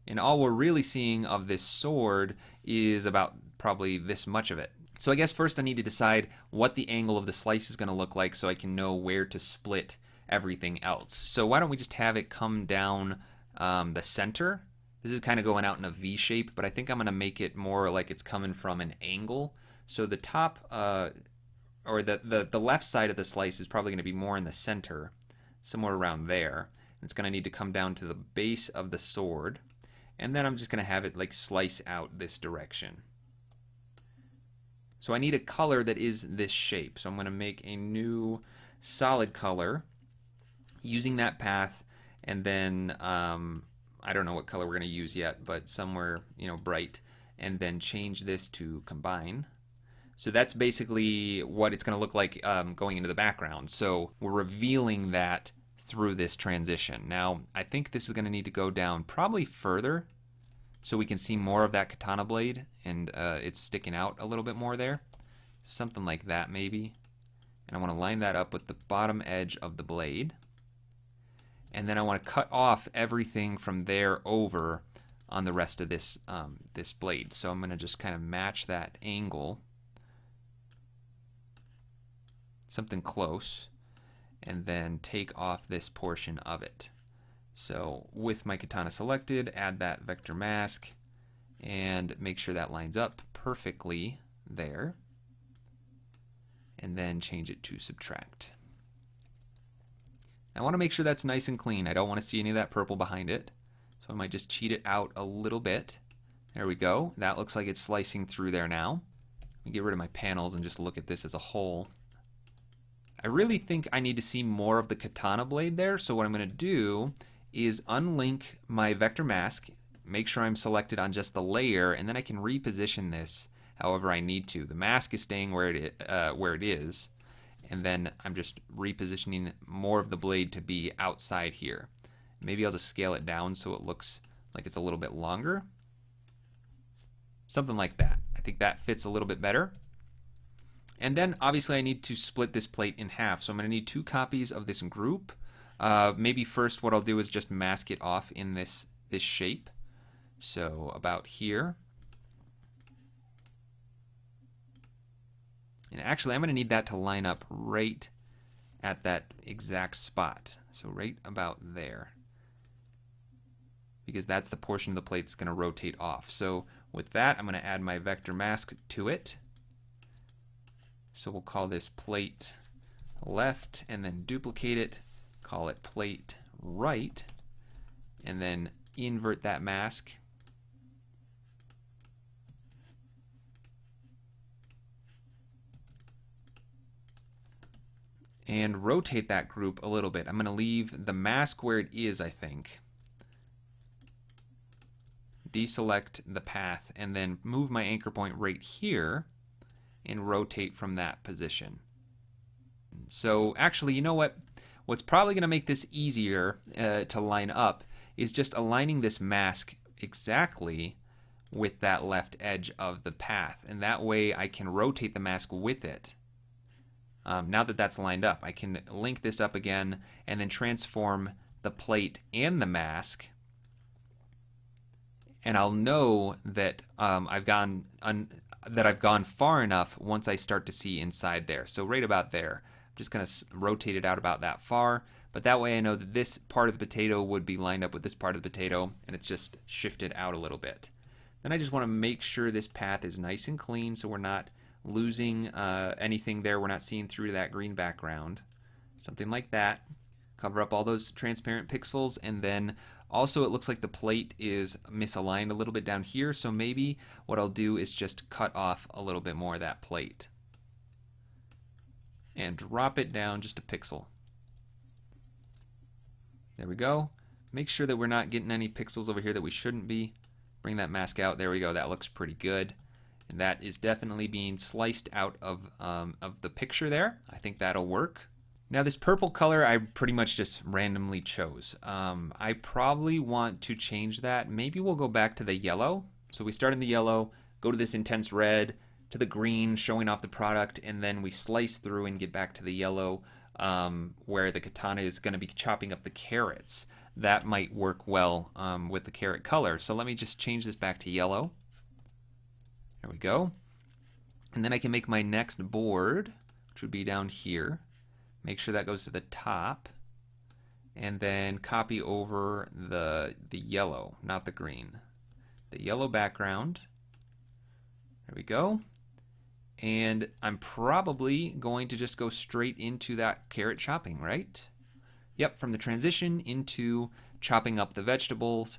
And all we're really seeing of this sword is about probably this much of it. So I guess first I need to decide what the angle of the slice is going to look like so I can know where to split everything else. So why don't we just have it come down the center. This is kind of going out in a V shape, but I think I'm going to make it more like it's coming from an angle. So the top, or the left side of the slice is probably going to be more in the center, somewhere around there. It's going to need to come down to the base of the sword. And then I'm just going to have it like slice out this direction. So I need a color that is this shape. So I'm going to make a new solid color using that path, and then I don't know what color we're going to use yet, but somewhere, you know, bright, and then change this to combine. So that's basically what it's going to look like going into the background. So we're revealing that through this transition. Now I think this is going to need to go down probably further so we can see more of that katana blade, and it's sticking out a little bit more there. Something like that maybe. And I want to line that up with the bottom edge of the blade. And then I want to cut off everything from there over on the rest of this this blade. So I'm going to just kind of match that angle, something close, and then take off this portion of it. So with my katana selected, add that vector mask and make sure that lines up perfectly there, and then change it to subtract. I want to make sure that's nice and clean. I don't want to see any of that purple behind it, so I might just cheat it out a little bit. There we go. That looks like it's slicing through there now. Let me get rid of my panels and just look at this as a whole. I really think I need to see more of the katana blade there, so what I'm going to do is unlink my vector mask, make sure I'm selected on just the layer, and then I can reposition this however I need to. The mask is staying where it is, and then I'm just repositioning more of the blade to be outside here. Maybe I'll just scale it down so it looks like it's a little bit longer. Something like that. I think that fits a little bit better. And then obviously I need to split this plate in half, so I'm going to need 2 copies of this group. Maybe first what I'll do is just mask it off in this shape. So about here. And actually I'm going to need that to line up right at that exact spot. So right about there. Because that's the portion of the plate that's going to rotate off. So with that I'm going to add my vector mask to it. So we'll call this plate left and then duplicate it. Call it plate right. And then invert that mask. and rotate that group a little bit. I'm going to leave the mask where it is, I think. Deselect the path and then move my anchor point right here and rotate from that position. So actually, you know what? What's probably going to make this easier to line up is just aligning this mask exactly with that left edge of the path, and that way I can rotate the mask with it. Now that that's lined up, I can link this up again and then transform the plate and the mask, and I'll know that I've gone far enough once I start to see inside there. So right about there. I'm just going to rotate it out about that far, but that way I know that this part of the potato would be lined up with this part of the potato, and it's just shifted out a little bit. Then I just want to make sure this path is nice and clean so we're not losing anything there. We're not seeing through that green background. Something like that. Cover up all those transparent pixels, and then also it looks like the plate is misaligned a little bit down here, so maybe what I'll do is just cut off a little bit more of that plate and drop it down just a pixel. There we go. Make sure that we're not getting any pixels over here that we shouldn't be. Bring that mask out. There we go. That looks pretty good. And that is definitely being sliced out of the picture there. I think that'll work. Now this purple color I pretty much just randomly chose. I probably want to change that. Maybe we'll go back to the yellow. So we start in the yellow, go to this intense red, to the green showing off the product, and then we slice through and get back to the yellow where the katana is going to be chopping up the carrots. That might work well with the carrot color. So let me just change this back to yellow. There we go. And then I can make my next board, which would be down here. Make sure that goes to the top, and then copy over the yellow, not the green. The yellow background. There we go. And I'm probably going to just go straight into that carrot chopping, right? Yep, from the transition into chopping up the vegetables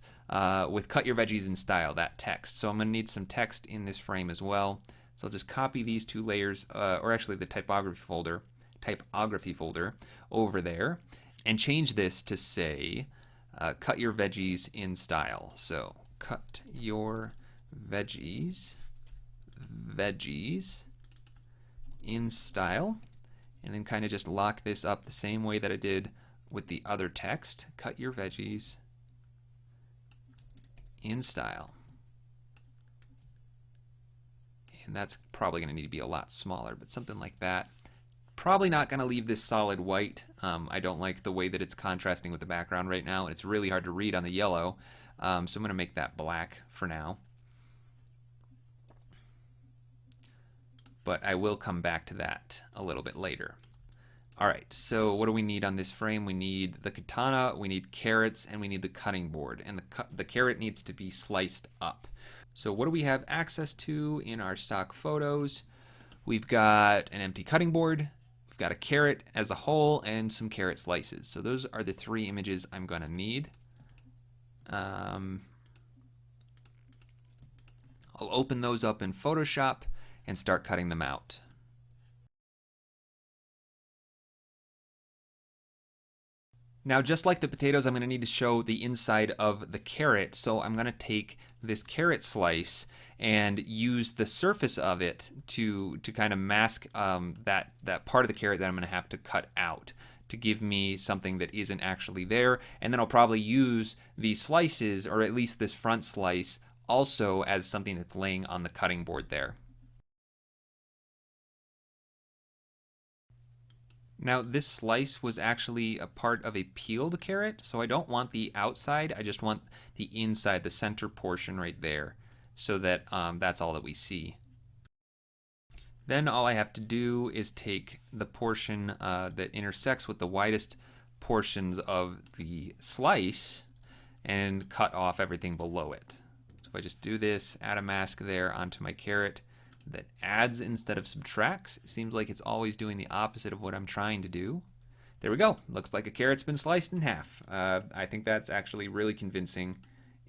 with cut your veggies in style, that text. So I'm going to need some text in this frame as well. So I'll just copy these two layers, or actually the typography folder over there, and change this to say cut your veggies in style. So cut your veggies in style, and then kind of just lock this up the same way that I did with the other text. Cut your veggies in style. And that's probably going to need to be a lot smaller, but something like that. Probably not going to leave this solid white. I don't like the way that it's contrasting with the background right now. It's really hard to read on the yellow, so I'm going to make that black for now. But I will come back to that a little bit later. Alright, so what do we need on this frame? We need the katana, we need carrots, and we need the cutting board. And the carrot needs to be sliced up. So what do we have access to in our stock photos? We've got an empty cutting board, we've got a carrot as a whole, and some carrot slices. So those are the three images I'm going to need. I'll open those up in Photoshop and start cutting them out. Now, just like the potatoes, I'm going to need to show the inside of the carrot, so I'm going to take this carrot slice and use the surface of it to kind of mask that part of the carrot that I'm going to have to cut out to give me something that isn't actually there, and then I'll probably use these slices, or at least this front slice, also as something that's laying on the cutting board there. Now this slice was actually a part of a peeled carrot, so I don't want the outside, I just want the inside, the center portion right there, so that that's all that we see. Then all I have to do is take the portion that intersects with the widest portions of the slice and cut off everything below it. So if I just do this, add a mask there onto my carrot, that adds instead of subtracts. It seems like it's always doing the opposite of what I'm trying to do. There we go. Looks like a carrot's been sliced in half. I think that's actually really convincing,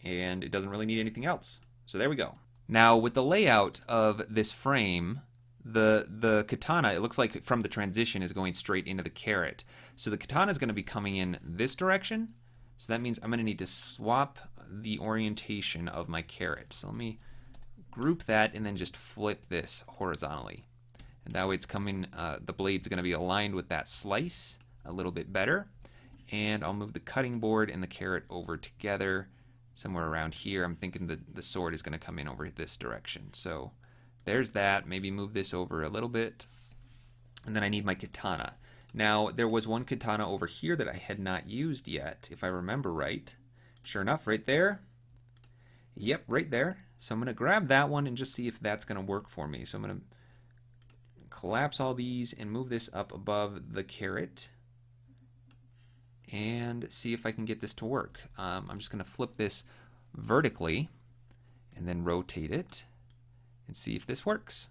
and it doesn't really need anything else. So there we go. Now with the layout of this frame, the katana, it looks like from the transition, is going straight into the carrot. So the katana is going to be coming in this direction. So that means I'm going to need to swap the orientation of my carrot. So let me group that and then just flip this horizontally. And that way it's coming, the blade's going to be aligned with that slice a little bit better. And I'll move the cutting board and the carrot over together somewhere around here. I'm thinking the sword is going to come in over this direction. So there's that. Maybe move this over a little bit. And then I need my katana. Now, there was one katana over here that I had not used yet, if I remember right. Sure enough, right there. Yep, right there. So I'm going to grab that one and just see if that's going to work for me. So I'm going to collapse all these and move this up above the carrot and see if I can get this to work. I'm just going to flip this vertically and then rotate it and see if this works.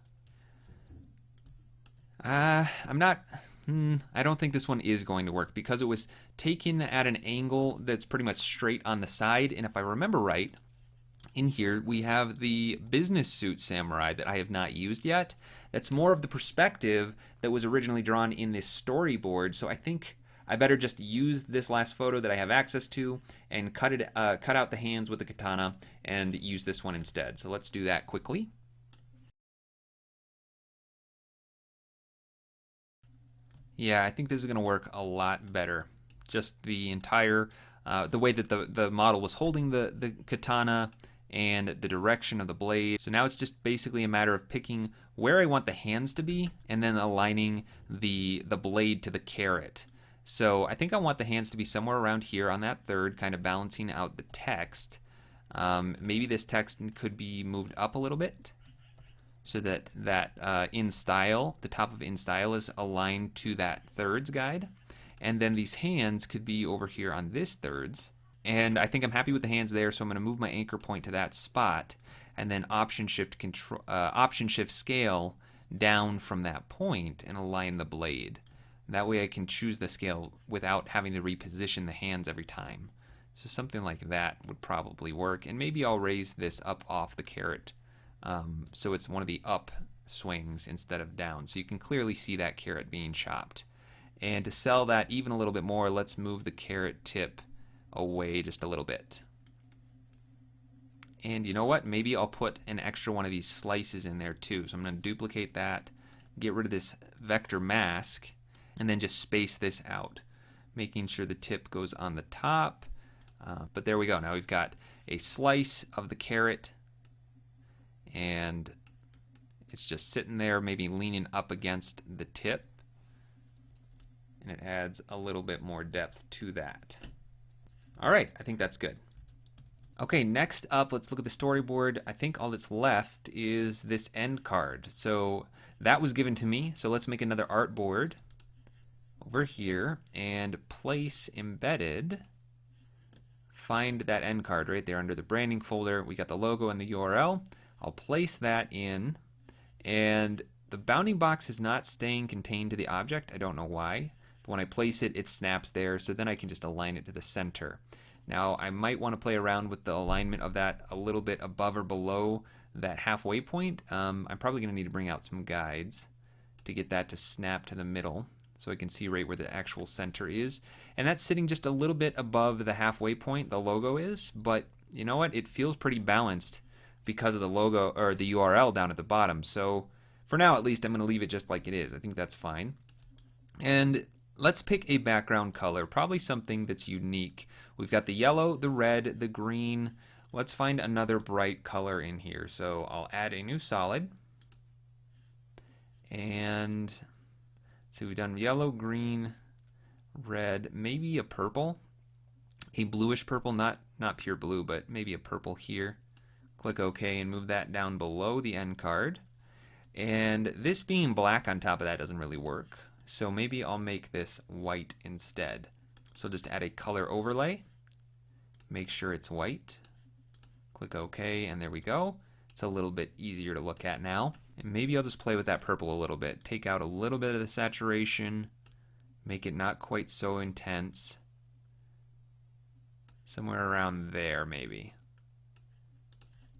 I don't think this one is going to work because it was taken at an angle that's pretty much straight on the side, and if I remember right, in here we have the business suit samurai that I have not used yet. That's more of the perspective that was originally drawn in this storyboard, so I think I better just use this last photo that I have access to and cut out the hands with the katana and use this one instead. So let's do that quickly. Yeah, I think this is going to work a lot better. Just the entire, the way that the model was holding the katana and the direction of the blade. So now it's just basically a matter of picking where I want the hands to be and then aligning the blade to the carrot. So I think I want the hands to be somewhere around here on that third, kind of balancing out the text. Maybe this text could be moved up a little bit, so that in style, the top of in style is aligned to that thirds guide. And then these hands could be over here on this thirds. And I think I'm happy with the hands there, so I'm going to move my anchor point to that spot, and then Option Shift scale down from that point and align the blade. That way I can choose the scale without having to reposition the hands every time. So something like that would probably work. And maybe I'll raise this up off the carrot. So it's one of the up swings instead of down. So you can clearly see that carrot being chopped. And to sell that even a little bit more, let's move the carrot tip away just a little bit. And you know what? Maybe I'll put an extra one of these slices in there too. So I'm going to duplicate that, get rid of this vector mask, and then just space this out, making sure the tip goes on the top. But there we go. Now we've got a slice of the carrot, and it's just sitting there, maybe leaning up against the tip, and it adds a little bit more depth to that. Alright, I think that's good. Okay, next up, let's look at the storyboard. I think all that's left is this end card. So that was given to me, so let's make another artboard over here and place embedded. Find that end card right there under the branding folder. We got the logo and the URL. I'll place that in, and the bounding box is not staying contained to the object. I don't know why. But when I place it, it snaps there, so then I can just align it to the center. Now I might want to play around with the alignment of that a little bit above or below that halfway point. I'm probably going to need to bring out some guides to get that to snap to the middle, so I can see right where the actual center is. And that's sitting just a little bit above the halfway point, the logo is, but you know what? It feels pretty balanced because of the logo, or the URL down at the bottom. So for now at least, I'm going to leave it just like it is. I think that's fine. And let's pick a background color, probably something that's unique. We've got the yellow, the red, the green. Let's find another bright color in here. So I'll add a new solid. And so we've done yellow, green, red, maybe a purple, a bluish purple, not pure blue, but maybe a purple here. Click OK and move that down below the end card. And this being black on top of that doesn't really work, so maybe I'll make this white instead. So just add a color overlay, make sure it's white, click OK, and there we go. It's a little bit easier to look at now. And maybe I'll just play with that purple a little bit. Take out a little bit of the saturation, make it not quite so intense. Somewhere around there maybe.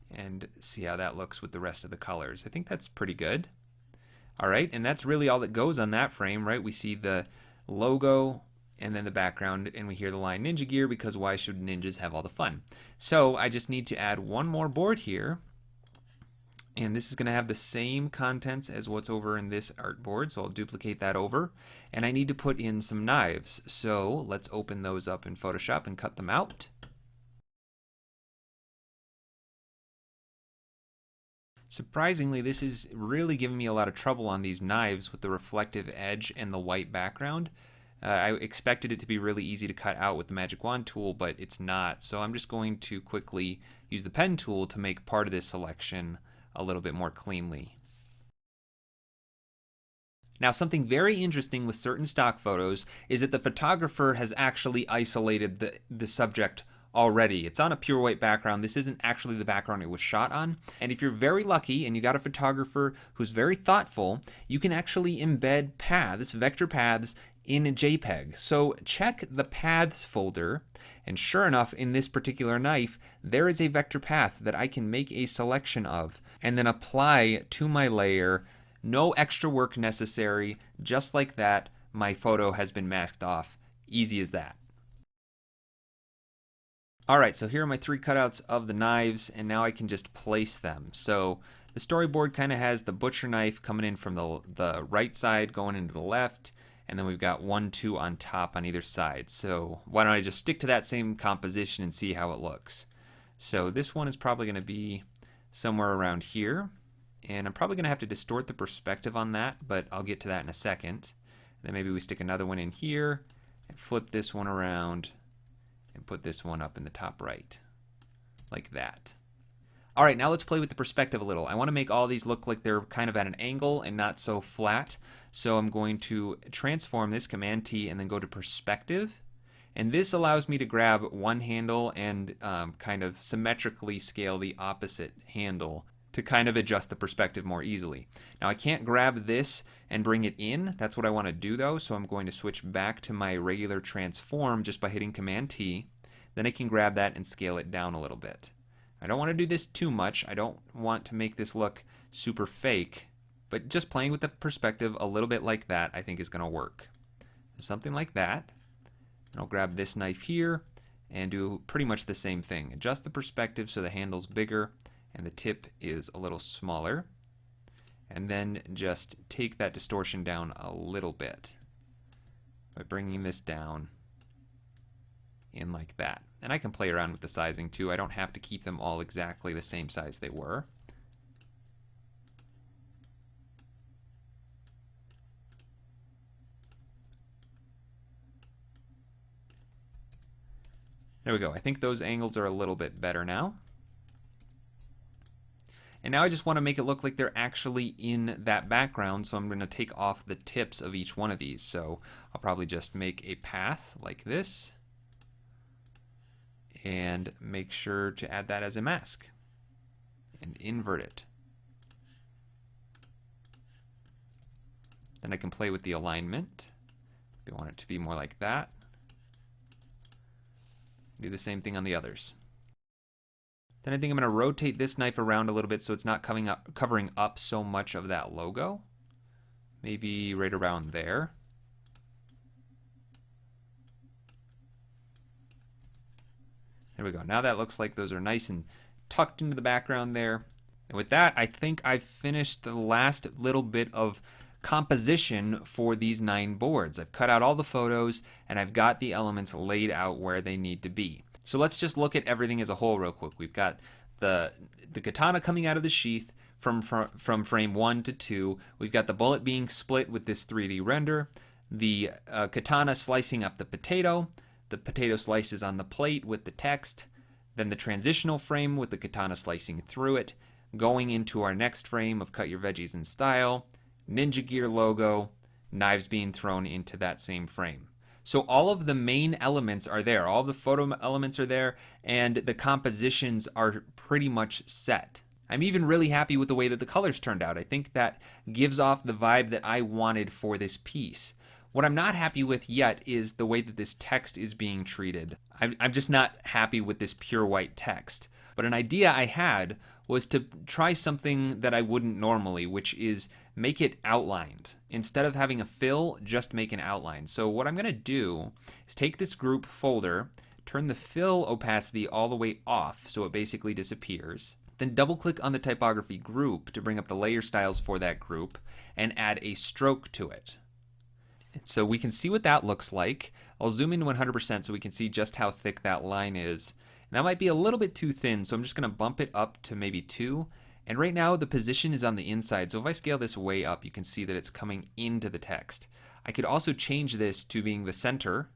And see how that looks with the rest of the colors. I think that's pretty good. Alright, and that's really all that goes on that frame, right? We see the logo and then the background, and we hear the line Ninja Gear because why should ninjas have all the fun? So I just need to add one more board here, and this is going to have the same contents as what's over in this artboard, so I'll duplicate that over, and I need to put in some knives. So let's open those up in Photoshop and cut them out. Surprisingly, this is really giving me a lot of trouble on these knives with the reflective edge and the white background. I expected it to be really easy to cut out with the Magic Wand tool, but it's not. So I'm just going to quickly use the pen tool to make part of this selection a little bit more cleanly. Now, something very interesting with certain stock photos is that the photographer has actually isolated the subject already. It's on a pure white background. This isn't actually the background it was shot on. And if you're very lucky and you got a photographer who's very thoughtful, you can actually embed paths, vector paths, in a JPEG. So check the paths folder, and sure enough, in this particular knife, there is a vector path that I can make a selection of and then apply to my layer. No extra work necessary. Just like that, my photo has been masked off. Easy as that. Alright, so here are my 3 cutouts of the knives, and now I can just place them. So the storyboard kind of has the butcher knife coming in from the right side going into the left, and then we've got 1, 2 on top on either side. So why don't I just stick to that same composition and see how it looks. So this one is probably going to be somewhere around here, and I'm probably going to have to distort the perspective on that, but I'll get to that in a second. Then maybe we stick another one in here and flip this one around and put this one up in the top right, like that. Alright, now let's play with the perspective a little. I want to make all these look like they're kind of at an angle and not so flat, so I'm going to transform this, Command T, and then go to perspective. And this allows me to grab one handle and kind of symmetrically scale the opposite handle to kind of adjust the perspective more easily. Now I can't grab this and bring it in. That's what I want to do though, so I'm going to switch back to my regular transform just by hitting Command T. Then I can grab that and scale it down a little bit. I don't want to do this too much. I don't want to make this look super fake, but just playing with the perspective a little bit like that I think is going to work. Something like that. And I'll grab this knife here and do pretty much the same thing. Adjust the perspective so the handle's bigger and the tip is a little smaller, and then just take that distortion down a little bit by bringing this down in like that. And I can play around with the sizing too. I don't have to keep them all exactly the same size they were. There we go. I think those angles are a little bit better now. And now I just want to make it look like they're actually in that background, so I'm going to take off the tips of each one of these. So I'll probably just make a path like this and make sure to add that as a mask and invert it. Then I can play with the alignment. We want it to be more like that. Do the same thing on the others. Then I think I'm going to rotate this knife around a little bit so it's not covering up so much of that logo. Maybe right around there. There we go. Now that looks like those are nice and tucked into the background there. And with that, I think I've finished the last little bit of composition for these 9 boards. I've cut out all the photos and I've got the elements laid out where they need to be. So let's just look at everything as a whole real quick. We've got the katana coming out of the sheath from frame 1 to 2. We've got the bullet being split with this 3D render. The katana slicing up the potato slices on the plate with the text. Then the transitional frame with the katana slicing through it. Going into our next frame of Cut Your Veggies in Style. Ninja Gear logo. Knives being thrown into that same frame. So all of the main elements are there. All the photo elements are there, and the compositions are pretty much set. I'm even really happy with the way that the colors turned out. I think that gives off the vibe that I wanted for this piece. What I'm not happy with yet is the way that this text is being treated. I'm just not happy with this pure white text. But an idea I had was to try something that I wouldn't normally, which is make it outlined. Instead of having a fill, just make an outline. So what I'm going to do is take this group folder, turn the fill opacity all the way off so it basically disappears. Then double click on the typography group to bring up the layer styles for that group and add a stroke to it. So we can see what that looks like. I'll zoom in 100% so we can see just how thick that line is. And that might be a little bit too thin, so I'm just going to bump it up to maybe 2. And right now the position is on the inside, so if I scale this way up, you can see that it's coming into the text. I could also change this to being the center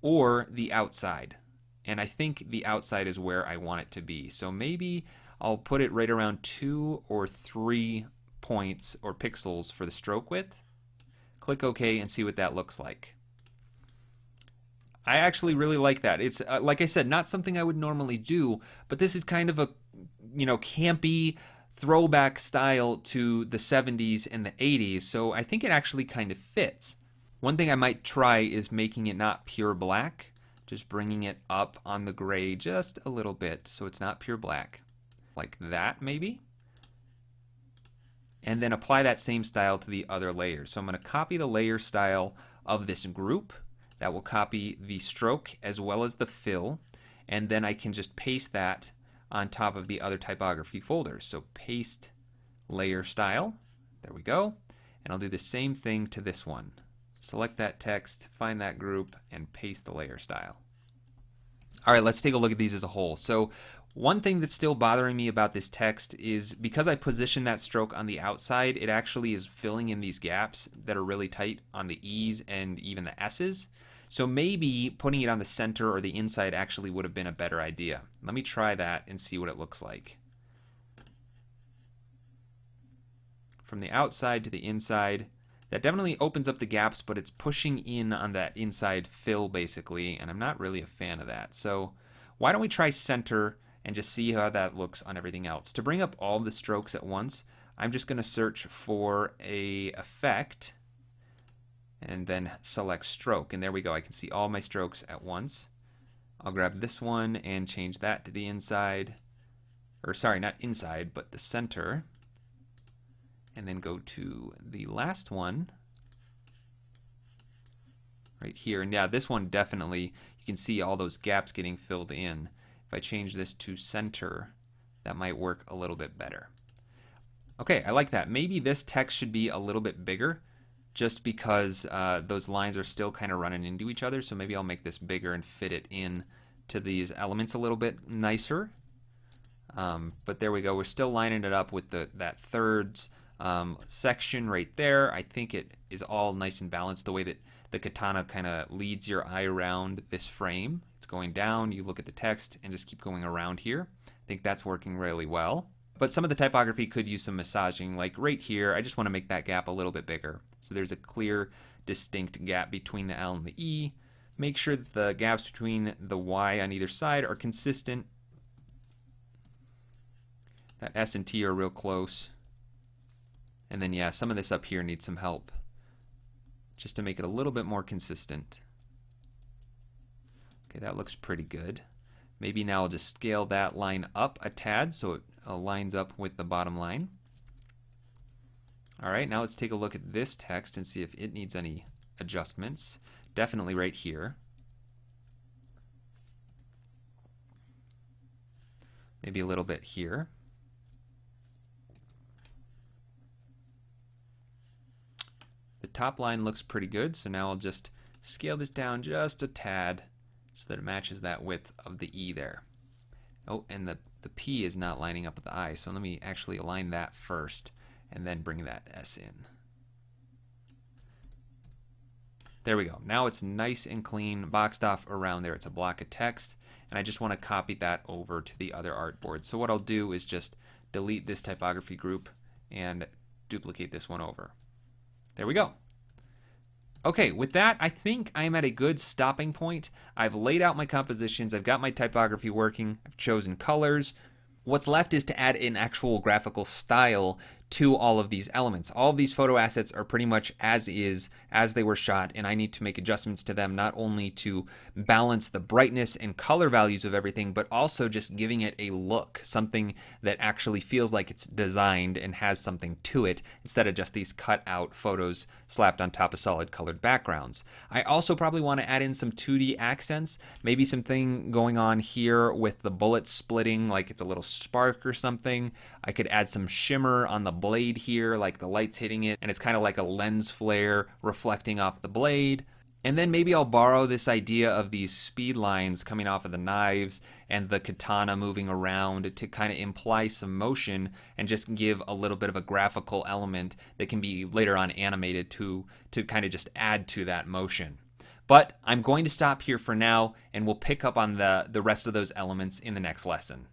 or the outside. And I think the outside is where I want it to be. So maybe I'll put it right around 2 or 3 points or pixels for the stroke width. Click OK and see what that looks like. I actually really like that. It's like I said, not something I would normally do, but this is kind of a, campy throwback style to the 70s and the 80s, so I think it actually kind of fits. One thing I might try is making it not pure black, just bringing it up on the gray just a little bit so it's not pure black. Like that maybe. And then apply that same style to the other layers. So I'm going to copy the layer style of this group. That will copy the stroke as well as the fill, and then I can just paste that on top of the other typography folders. So paste layer style, there we go, and I'll do the same thing to this one. Select that text, find that group, and paste the layer style. Alright, let's take a look at these as a whole. So one thing that's still bothering me about this text is because I position that stroke on the outside, it actually is filling in these gaps that are really tight on the E's and even the S's. So maybe putting it on the center or the inside actually would have been a better idea. Let me try that and see what it looks like. From the outside to the inside, that definitely opens up the gaps, but it's pushing in on that inside fill basically, and I'm not really a fan of that. So why don't we try center and just see how that looks on everything else. To bring up all the strokes at once, I'm just going to search for a effect and then select stroke, and there we go. I can see all my strokes at once. I'll grab this one and change that to the inside, or sorry, not inside, but the center, and then go to the last one right here. And yeah, this one definitely, you can see all those gaps getting filled in. If I change this to center, that might work a little bit better. Okay, I like that. Maybe this text should be a little bit bigger, just because those lines are still kind of running into each other, so maybe I'll make this bigger and fit it in to these elements a little bit nicer. But there we go, we're still lining it up with that thirds section right there. I think it is all nice and balanced the way that the katana kind of leads your eye around this frame. It's going down, you look at the text, and just keep going around here. I think that's working really well. But some of the typography could use some massaging, like right here. I just want to make that gap a little bit bigger. So there's a clear, distinct gap between the L and the E. Make sure that the gaps between the Y on either side are consistent. That S and T are real close. And then yeah, some of this up here needs some help, just to make it a little bit more consistent. Okay, that looks pretty good. Maybe now I'll just scale that line up a tad so it lines up with the bottom line. Alright, now let's take a look at this text and see if it needs any adjustments. Definitely right here. Maybe a little bit here. The top line looks pretty good, so now I'll just scale this down just a tad so that it matches that width of the E there. Oh, and the P is not lining up with the I, so let me actually align that first and then bring that S in. There we go. Now it's nice and clean, boxed off around there. It's a block of text, and I just want to copy that over to the other artboard. So what I'll do is just delete this typography group and duplicate this one over. There we go. Okay, with that, I think I'm at a good stopping point. I've laid out my compositions, I've got my typography working, I've chosen colors. What's left is to add an actual graphical style to all of these elements. All of these photo assets are pretty much as is, as they were shot, and I need to make adjustments to them not only to balance the brightness and color values of everything, but also just giving it a look, something that actually feels like it's designed and has something to it, instead of just these cut out photos slapped on top of solid colored backgrounds. I also probably want to add in some 2D accents, maybe something going on here with the bullet splitting, like it's a little spark or something. I could add some shimmer on the blade here, like the light's hitting it, and it's kind of like a lens flare reflecting off the blade. And then maybe I'll borrow this idea of these speed lines coming off of the knives and the katana moving around to kind of imply some motion and just give a little bit of a graphical element that can be later on animated to kind of just add to that motion. But I'm going to stop here for now, and we'll pick up on the rest of those elements in the next lesson.